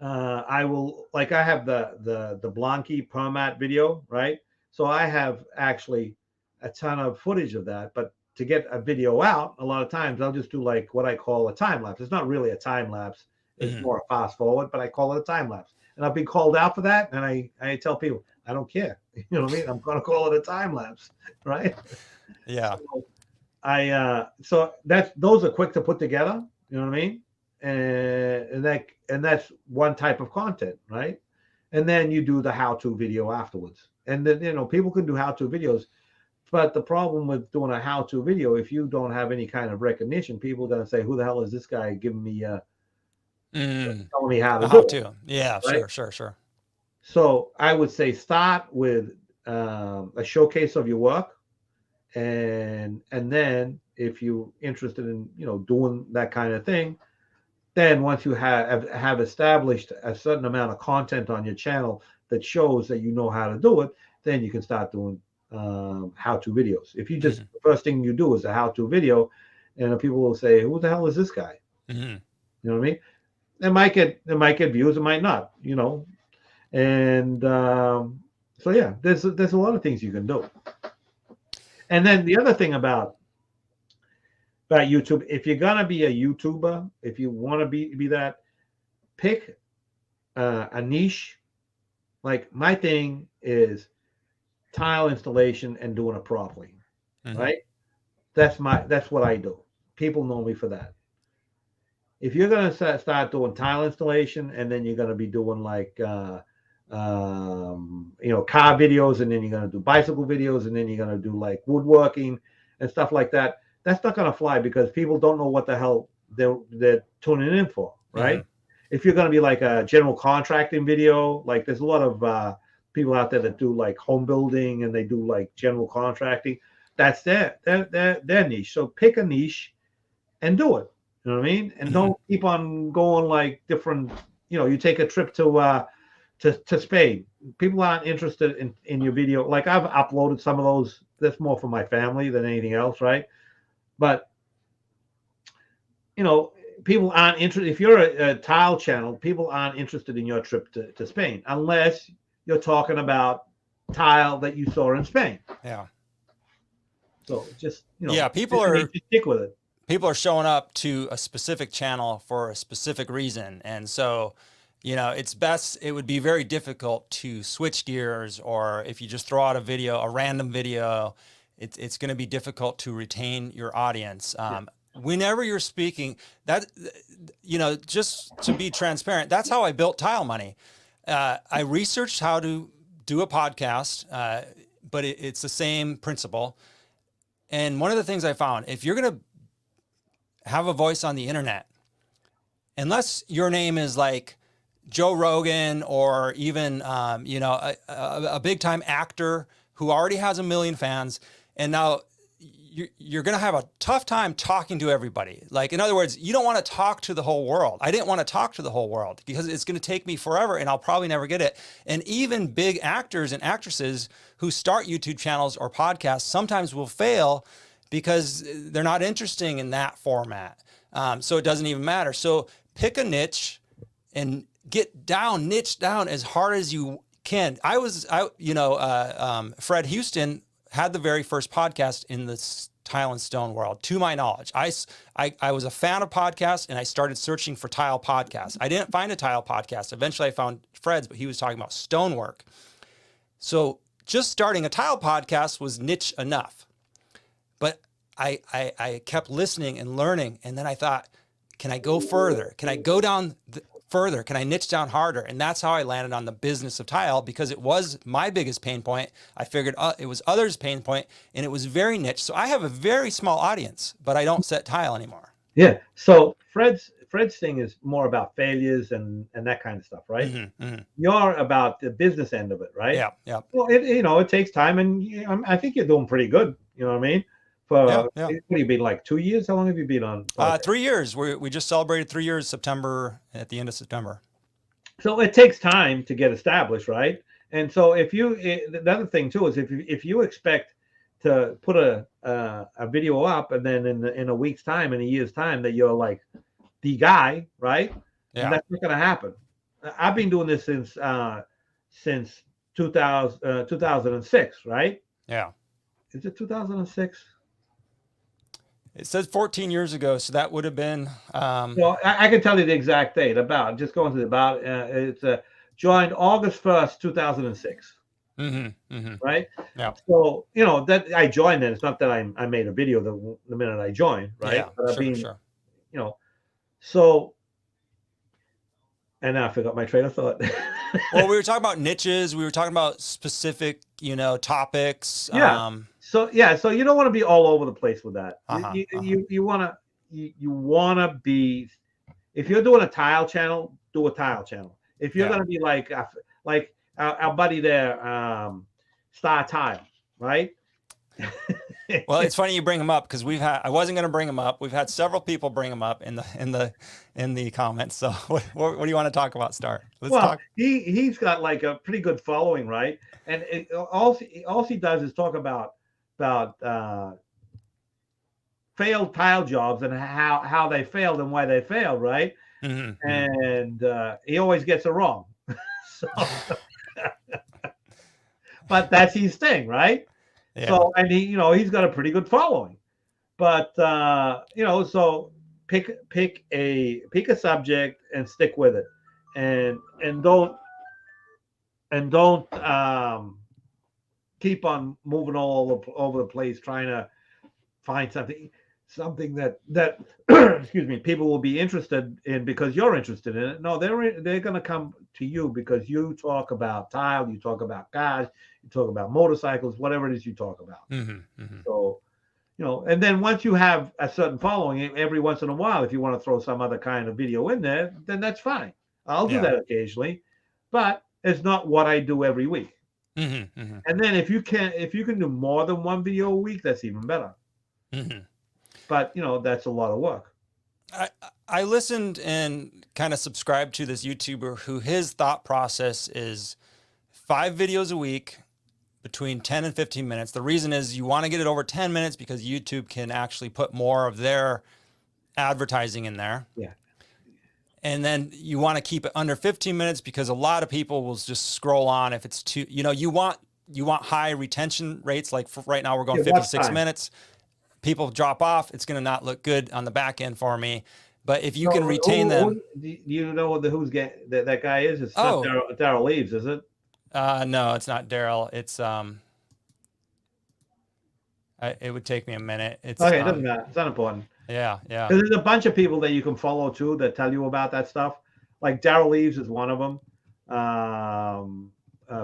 I will, like I have the Blanky Permat video, right? So I have actually a ton of footage of that, but to get a video out, a lot of times I'll just do like what I call a time lapse. It's not really a time lapse. It's more a fast forward, but I call it a time lapse. And I've been called out for that. And I tell people, I don't care. You know what I mean? I'm going to call it a time lapse, right? Yeah. So those are quick to put together. You know what I mean? And that's one type of content, right? And then you do the how-to video afterwards. And then, you know, people can do how-to videos. But the problem with doing a how-to video, if you don't have any kind of recognition, people are going to say, who the hell is this guy giving me, telling me how to do it? Yeah, right? Sure. So I would say start with a showcase of your work. And then if you're interested in, you know, doing that kind of thing, then once you have established a certain amount of content on your channel that shows that you know how to do it, then you can start doing how-to videos. If you just the first thing you do is a how-to video, and people will say, "Who the hell is this guy?" You know what I mean? It might get views, it might not. You know, and so yeah, there's a lot of things you can do. And then the other thing about YouTube, if you're gonna be a YouTuber, if you want to be that, pick a niche. Like my thing is tile installation and doing it properly, right? That's what I do. People know me for that. If you're gonna start doing tile installation and then you're gonna be doing like you know, car videos, and then you're gonna do bicycle videos, and then you're gonna do like woodworking and stuff like that, that's not gonna fly because people don't know what the hell they're tuning in for, right? If you're gonna be like a general contracting video, like there's a lot of people out there that do like home building and they do like general contracting. That's their niche. So pick a niche and do it. You know what I mean? And don't keep on going like different, you know, you take a trip to Spain. People aren't interested in your video. Like I've uploaded some of those. That's more for my family than anything else, right? But people aren't interested. If you're a tile channel, people aren't interested in your trip to Spain unless you're talking about tile that you saw in Spain. Yeah. So just people just stick with it. People are showing up to a specific channel for a specific reason, and so it would be very difficult to switch gears, or if you just throw out a random video, it's going to be difficult to retain your audience. Whenever you're speaking, just to be transparent, that's how I built Tile Money. I researched how to do a podcast, but it's the same principle. And one of the things I found, if you're going to have a voice on the internet, unless your name is like Joe Rogan or even, a big time actor who already has 1 million fans, and now you're going to have a tough time talking to everybody. Like, in other words, you don't want to talk to the whole world. I didn't want to talk to the whole world because it's going to take me forever and I'll probably never get it. And even big actors and actresses who start YouTube channels or podcasts sometimes will fail because they're not interesting in that format. So it doesn't even matter. So pick a niche and niche down as hard as you can. Fred Houston had the very first podcast in the tile and stone world, to my knowledge. I was a fan of podcasts and I started searching for tile podcasts. I didn't find a tile podcast. Eventually I found Fred's, but he was talking about stonework. So just starting a tile podcast was niche enough. But I kept listening and learning. And then I thought, can I go further? Can I go down further? Can I niche down harder? And that's how I landed on the business of tile, because it was my biggest pain point. I figured it was others' pain point, and it was very niche. So I have a very small audience, but I don't set tile anymore. Yeah. So Fred's thing is more about failures and that kind of stuff, right? Mm-hmm, mm-hmm. You're about the business end of it, right? Yeah. Yeah. Well, it takes time, and I think you're doing pretty good. You know what I mean? What have you been, like 2 years? How long have you been on? 3 years. We just celebrated 3 years at the end of September. So it takes time to get established, right? And so the other thing too is if you expect to put a video up and then in a week's time, in a year's time, that you're like the guy, right? Yeah. And that's not going to happen. I've been doing this since 2006, right? Yeah. Is it 2006? It says 14 years ago, so that would have been. Well, I can tell you the exact date. It's joined August 1st, 2006. Mm-hmm, mm-hmm. Right. Yeah. So that I joined. Then it's not that I made a video the minute I joined. Right. Yeah. But Sure. So. And now I forgot my train of thought. Well, we were talking about niches. We were talking about specific, topics. Yeah. So you don't want to be all over the place with that. You want to be, if you're doing a tile channel, do a tile channel. If you're going to be like our buddy there, Star Tile, right? Well, it's funny you bring him up because I wasn't going to bring him up. We've had several people bring him up in the comments. So what do you want to talk about, Star? Let's talk. He's got like a pretty good following, right? And all he does is talk about failed tile jobs and how they failed and why they failed, right? Mm-hmm. And he always gets it wrong. So, but that's his thing, right? Yeah. So, and he's got a pretty good following, but so pick a subject and stick with it, and don't keep on moving all over the place trying to find something that excuse me, people will be interested in because you're interested in it. No, they're going to come to you because you talk about tile, you talk about cars, you talk about motorcycles, whatever it is you talk about. Mm-hmm, mm-hmm. So, and then once you have a certain following, every once in a while, if you want to throw some other kind of video in there, then that's fine. I'll do that occasionally, but it's not what I do every week. Mm-hmm, mm-hmm. And then if you can do more than one video a week, that's even better. Mm-hmm. But that's a lot of work. I listened and kind of subscribed to this YouTuber who his thought process is 5 videos a week, between 10 and 15 minutes. The reason is you want to get it over 10 minutes because YouTube can actually put more of their advertising in there. Yeah. And then you want to keep it under 15 minutes because a lot of people will just scroll on if it's too, you want high retention rates. Like for right now, we're going 56 minutes. People drop off. It's going to not look good on the back end for me. But if you can retain them. Do you know that guy is? It's not Daryl Leaves, is it? No, it's not Daryl. It's it would take me a minute. It's okay. It doesn't matter. It's not important. Yeah. Because there's a bunch of people that you can follow too that tell you about that stuff. Like Daryl Leaves is one of them.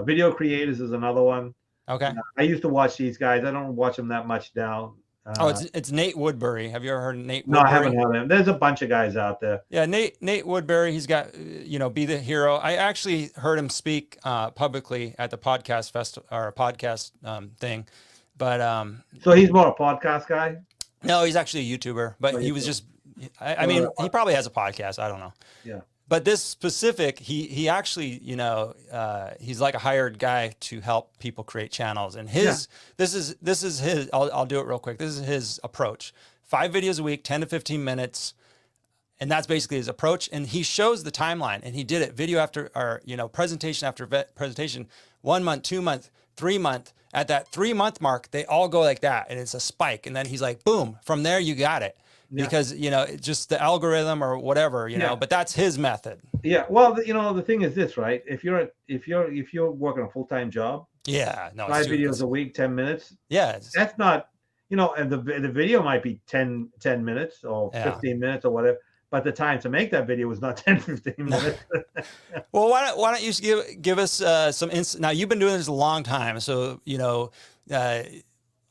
Video Creators is another one. Okay. I used to watch these guys. I don't watch them that much now. It's Nate Woodbury. Have you ever heard of Nate No, Woodbury? I haven't heard of him. There's a bunch of guys out there. Yeah, Nate Woodbury. He's got Be the Hero. I actually heard him speak publicly at the podcast podcast thing, but so he's more a podcast guy. No, he's actually a YouTuber, but he was just. I mean, he probably has a podcast. I don't know. Yeah. But this specific, he actually, he's like a hired guy to help people create channels. And this is his, I'll do it real quick. This is his approach. 5 videos a week, 10 to 15 minutes. And that's basically his approach. And he shows the timeline, and he did it video after, presentation after presentation, 1 month, 2 month, 3 month. At that 3 month mark, they all go like that. And it's a spike. And then he's like, boom, from there, you got it. Yeah. Because, just the algorithm or whatever, but that's his method. Yeah. Well, the thing is this, right? If you're working a full-time job, 5 videos a week, 10 minutes. Yeah. That's not, and the video might be 10 minutes or 15 minutes or whatever, but the time to make that video was not 10, 15 minutes. Well, why don't you give us some insight? Now, you've been doing this a long time. So,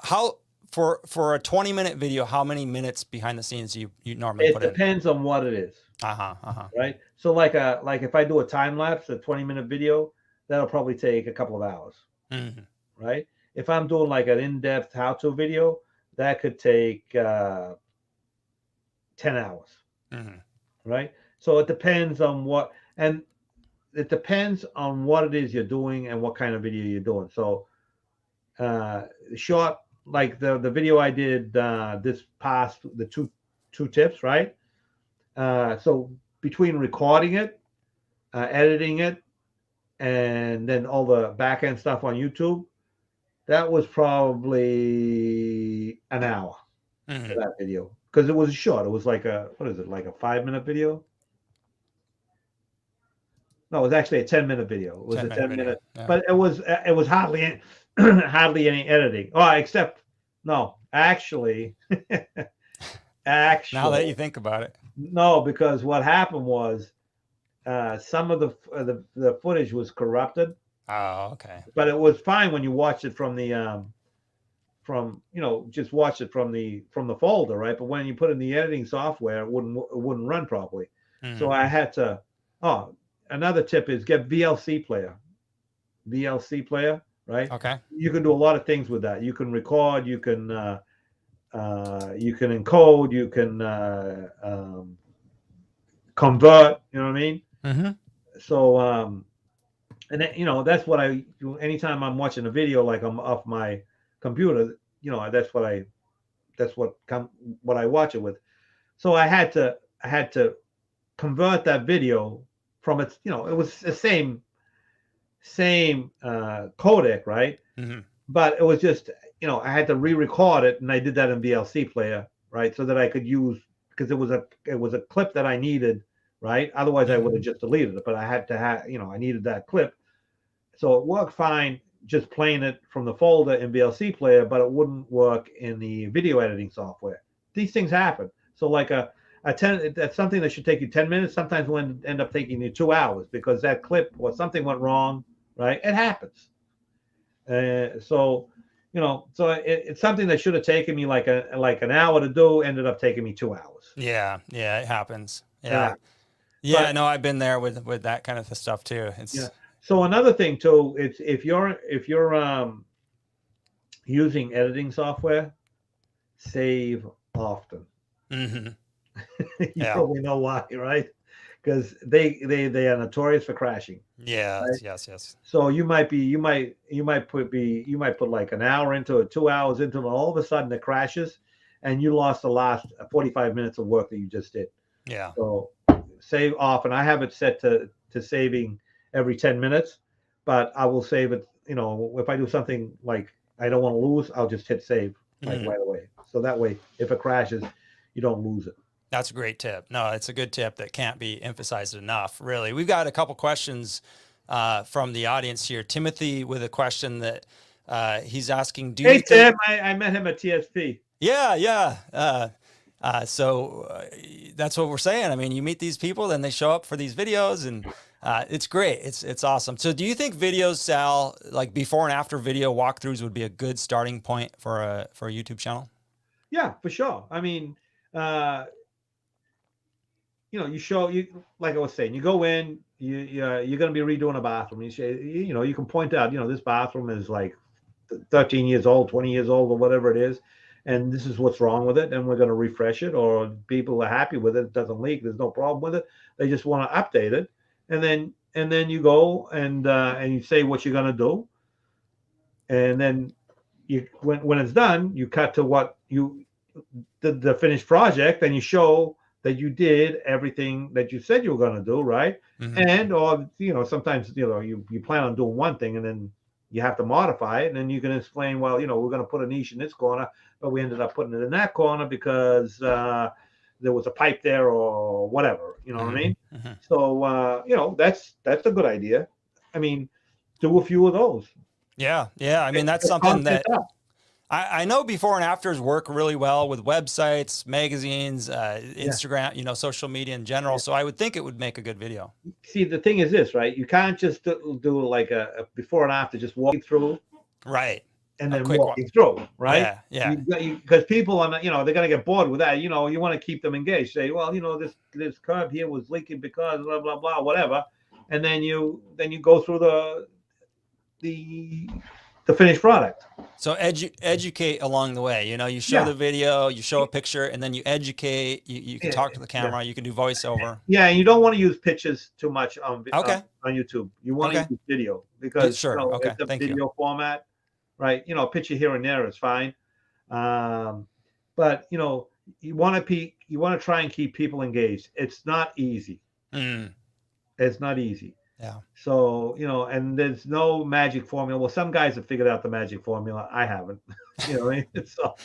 how, for a 20-minute video, how many minutes behind the scenes you normally put in? It depends on what it is. Right. So like if I do a time lapse, a 20-minute video, that'll probably take a couple of hours. Mm-hmm. Right. If I'm doing like an in-depth how-to video, that could take 10 hours. Mm-hmm. Right. So it depends on what it is you're doing and what kind of video you're doing. So short, like the video I did this past, the two tips, right? So between recording it, editing it, and then all the back end stuff on YouTube, that was probably an hour for that video, because it was short. It was like a 5-minute video? No, it was actually a 10-minute video. It was a 10-minute, but it was hardly any editing. Actually, now that you think about it, no, because what happened was some of the footage was corrupted. Oh, okay. But it was fine when you watch it from the just watch it from the folder, right? But when you put in the editing software, it wouldn't run properly. Mm-hmm. So I had to. Oh, another tip is get VLC player, right? Okay. You can do a lot of things with that. You can record. You can encode. You can convert. You know what I mean? Mm-hmm. So and then, that's what I do anytime I'm watching a video, like I'm off my computer. That's what I watch it with. So I had to convert that video from its, it was the same codec, right? Mm-hmm. But it was just, I had to re-record it, and I did that in VLC player, right? So that I could use, because it was a clip that I needed, right? Otherwise I would have just deleted it, but I had to have, I needed that clip. So it worked fine just playing it from the folder in VLC player, but it wouldn't work in the video editing software. These things happen. So like that's something that should take you 10 minutes. Sometimes will end up taking you 2 hours because that clip or something went wrong, right? It happens. So it's something that should have taken me like an hour to do, ended up taking me 2 hours. Yeah, it happens. Yeah. No, I've been there with that kind of stuff too. So another thing too, it's if you're using editing software, save often. Mm-hmm. You probably know why, right? because they are notorious for crashing. Yeah. Right? Yes. So you might put like an hour into it, 2 hours into it, and all of a sudden it crashes, and you lost the last 45 minutes of work that you just did. Yeah. So save often. I have it set to saving every 10 minutes, but I will save it. If I do something like I don't want to lose, I'll just hit save like right away. So that way, if it crashes, you don't lose it. That's a great tip. No, it's a good tip that can't be emphasized enough, really. We've got a couple questions from the audience here. Timothy with a question that he's asking, do you think... Tim, I met him at TSP. Yeah. So that's what we're saying. I mean, you meet these people, then they show up for these videos, and it's great. It's awesome. So do you think videos, Sal, like before and after video walkthroughs would be a good starting point for a YouTube channel? Yeah, for sure. I mean, you like I was saying, you go in, you're going to be redoing a bathroom. You can point out, this bathroom is like 13 years old, 20 years old, or whatever it is, and this is what's wrong with it, and we're going to refresh it. Or people are happy with it; it doesn't leak. There's no problem with it. They just want to update it, and then you go and you say what you're going to do, and then when it's done, you cut to what the finished project, and you show that you did everything that you said you were going to do, right? And or sometimes you plan on doing one thing and then you have to modify it, and then you can explain, well, we're going to put a niche in this corner, but we ended up putting it in that corner because there was a pipe there or whatever. You know what I mean? So that's a good idea. I mean, do a few of those. Yeah. I mean, that's something that I know before and afters work really well with websites, magazines, Instagram, social media in general. Yeah. So I would think it would make a good video. See, the thing is this, right? You can't just do like a before and after, just walking through. Right. And then walking through, right? Yeah. Because people are, they're going to get bored with that. You want to keep them engaged. Say, well, this curb here was leaking because blah, blah, blah, whatever. And then you go through the finished product. So educate along the way. You show the video, you show a picture, and then you educate. You can talk to the camera. You can do voiceover. Yeah, and you don't want to use pictures too much on YouTube. You want to use video because it's a video format, right? Picture here and there is fine, but you want to try and keep people engaged. It's not easy. It's not easy. Yeah. So, and there's no magic formula. Well, some guys have figured out the magic formula. I haven't, So,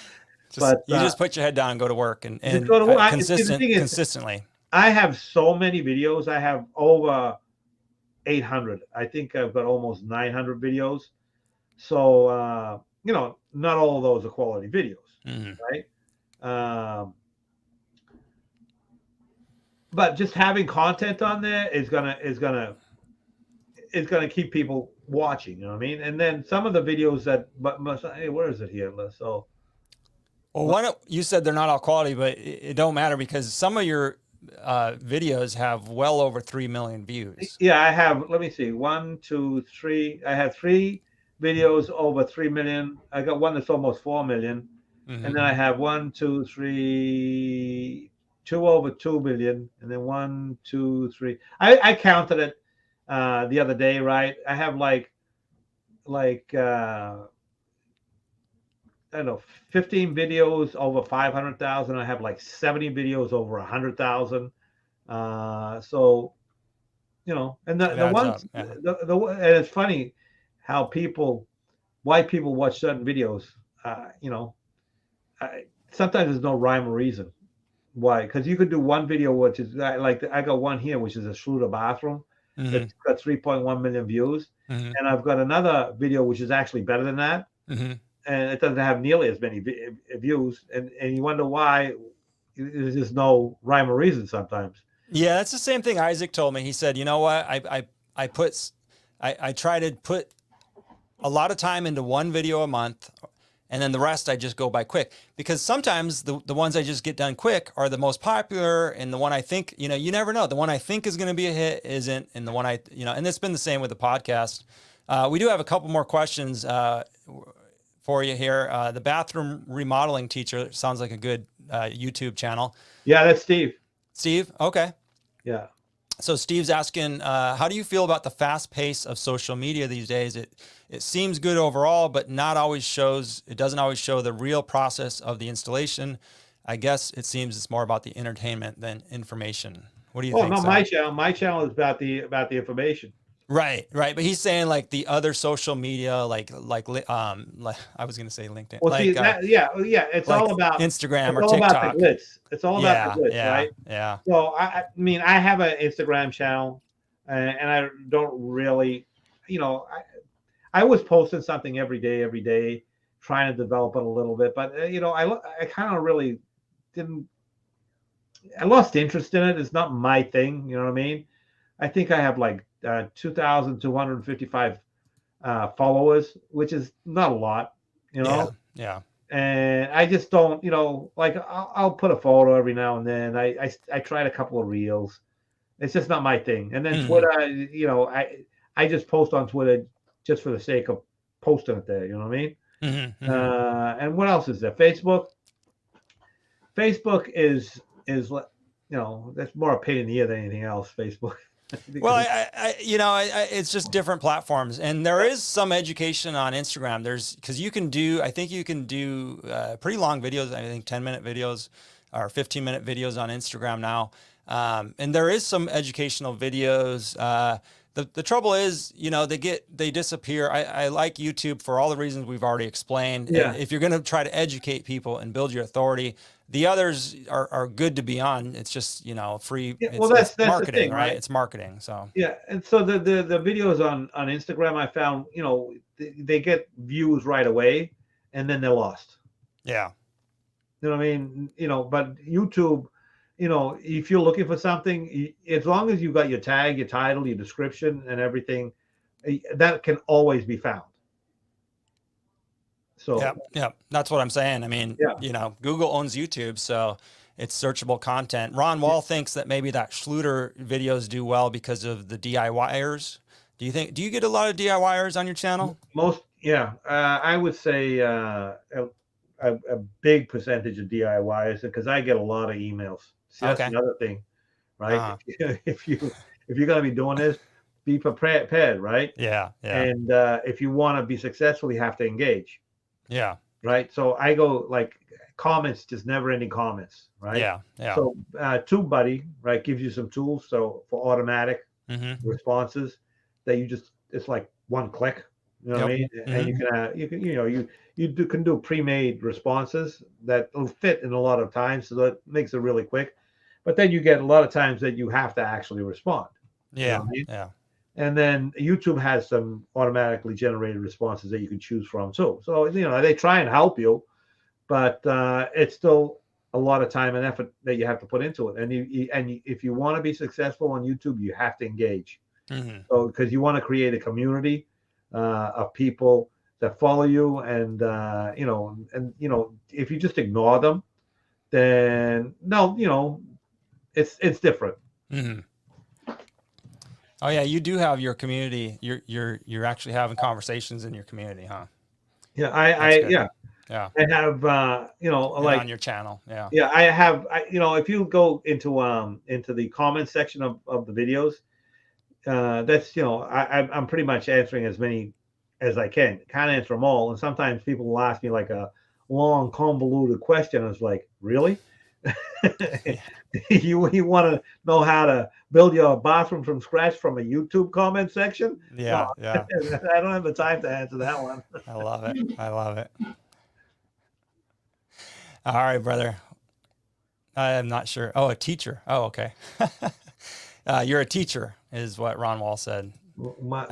you just put your head down and go to work and consistently. I have so many videos. I have over 800. I think I've got almost 900 videos. So, not all of those are quality videos, right? But just having content on there is gonna keep people watching, you know what I mean? And then some of the videos hey, where is it here? So, well, you said they're not all quality, but it don't matter because some of your videos have well over 3 million views. Yeah, I have. Let me see. 1, 2, 3. I have 3 videos over 3 million. I got one that's almost 4 million, and then I have 1, 2, 3, 2 over 2 million, and then 1, 2, 3. I counted it the other day, right? I have like I don't know, 15 videos over 500,000. I have like 70 videos over 100,000. So, and the ones, and it's funny how why people watch certain videos. Sometimes there's no rhyme or reason why, because you could do one video which is like I got one here which is a Schluter bathroom. It's got 3.1 million views, and I've got another video which is actually better than that, and it doesn't have nearly as many views, and you wonder why. There's just no rhyme or reason sometimes. Yeah, that's the same thing Isaac told me. He said, you know what, I try to put a lot of time into one video a month, and then the rest I just go by quick, because sometimes the ones I just get done quick are the most popular, and the one I think, you never know. The one I think is going to be a hit isn't, and the one and it's been the same with the podcast. We do have a couple more questions for you here. The bathroom remodeling teacher sounds like a good YouTube channel. Yeah, that's Steve. Steve? Okay. Yeah. So Steve's asking, how do you feel about the fast pace of social media these days? It seems good overall, but it doesn't always show the real process of the installation. I guess it seems it's more about the entertainment than information. What do you Oh think, no, Sal? my channel is about the information. Right, right. But he's saying like the other social media, like I was going to say LinkedIn, Well, see that, yeah, yeah, like Instagram it's or all about the TikTok. glitz. It's all about the Yeah, glitz, yeah, right? yeah. So I mean, I have an Instagram channel, and I don't really, you know, I was posting something every day, trying to develop it a little bit, but I kind of really didn't. I lost interest in it. It's not my thing. You know what I mean? I think I have like 2,255 followers, which is not a lot, you Yeah, know. yeah. And I just don't, like I'll put a photo every now and then. I tried a couple of reels. It's just not my thing. And then Hmm. Twitter, I just post on Twitter just for the sake of posting it there. You know what I mean? Hmm. Hmm. And what else is there? Facebook. Facebook is that's more a pain in the ear than anything else. Facebook. Well, Because it's just different platforms, and there is some education on Instagram. Because I think you can do pretty long videos. I think 10-minute videos or 15-minute videos on Instagram now, and there is some educational videos. The trouble is, they disappear. I like YouTube for all the reasons we've already explained. And yeah, if you're going to try to educate people and build your authority, the others are good to be on. It's just, free. yeah. Well, It's that's the marketing, thing, right? right? It's marketing. So Yeah, and so the videos on Instagram, I found, they get views right away, and then they're lost. yeah, You know what I mean? But YouTube, if you're looking for something, as long as you got your tag, your title, your description, and everything, that can always be found. yeah, So yeah. That's what I'm saying. I mean, yeah, Google owns YouTube, so it's searchable content. Ron Wall thinks that maybe that Schluter videos do well because of the DIYers. Do you get a lot of DIYers on your channel? yeah, I would say a big percentage of DIYers because I get a lot of emails. See, that's Okay. another thing, right? Uh-huh. If you're going to be doing this, be prepared, right? Yeah, yeah, And if you want to be successful, you have to engage, yeah, right? So I go like comments, just never ending comments, right? yeah, yeah. So TubeBuddy, right, gives you some tools. So for automatic Mm-hmm. responses, that it's like one click. You know what I Yep. mean? And Mm-hmm. can do pre-made responses that will fit in a lot of times, so that makes it really quick. But then you get a lot of times that you have to actually respond. You know Yeah, what I mean? yeah. And then YouTube has some automatically generated responses that you can choose from too. So they try and help you, but it's still a lot of time and effort that you have to put into it. And if you want to be successful on YouTube, you have to engage. Mm-hmm. So because you want to create a community of people that follow you, and if you just ignore them, then no, it's different. Mm-hmm. Oh yeah, you do have your community. You're actually having conversations in your community, huh? Yeah, That's good. yeah, Yeah. I have And like on your channel. Yeah. yeah, I have if you go into the comment section of the videos, that's I'm pretty much answering as many as I can. Can't answer them all, and sometimes people will ask me like a long convoluted question. I was like, really? Yeah. you want to know how to build your bathroom from scratch from a YouTube comment section? No, Yeah. Yeah. I don't have the time to answer that one. I love it. I love it. All right, brother. I'm not sure. Oh, a teacher. Oh, okay. You're a teacher, is what Ron Wall said. My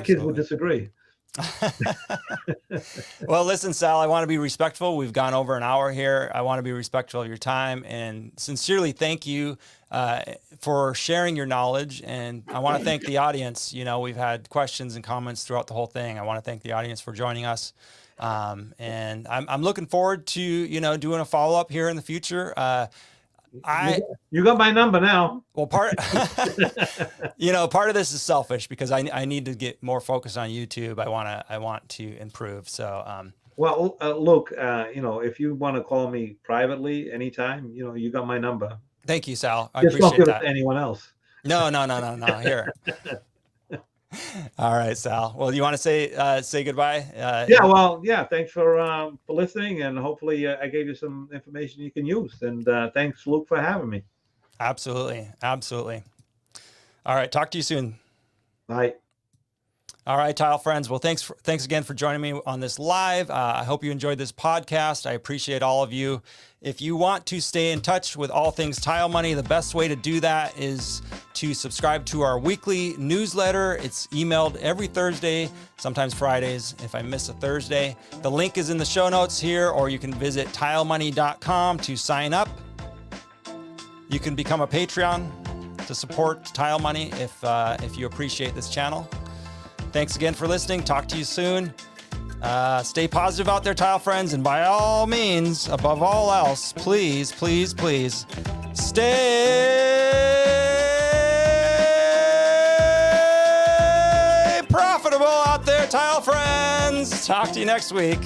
kids would Absolutely. disagree. Well, listen, Sal, I want to be respectful. We've gone over an hour here. I want to be respectful of your time and sincerely thank you for sharing your knowledge. And I want to thank the audience. We've had questions and comments throughout the whole thing. I want to thank the audience for joining us. And I'm looking forward to, doing a follow-up here in the future. You got my number now. Well, part of this is selfish because I need to get more focused on YouTube. I want to improve. So, Well, look, if you want to call me privately anytime, you got my number. thank you, Sal. I Just don't appreciate give it that. to anyone else. No. Here. All right, Sal. Well, you want to say goodbye? Yeah. Thanks for listening, and hopefully I gave you some information you can use. And thanks, Luke, for having me. Absolutely. All right. Talk to you soon. Bye. All right, tile friends. Well, thanks again for joining me on this live. I hope you enjoyed this podcast. I appreciate all of you. If you want to stay in touch with all things Tile Money, the best way to do that is to subscribe to our weekly newsletter. It's emailed every Thursday, sometimes Fridays if I miss a Thursday. The link is in the show notes here, or you can visit tilemoney.com to sign up. You can become a Patreon to support Tile Money if you appreciate this channel. Thanks again for listening. Talk to you soon. Stay positive out there, tile friends. And by all means, above all else, please stay profitable out there, tile friends. Talk to you next week.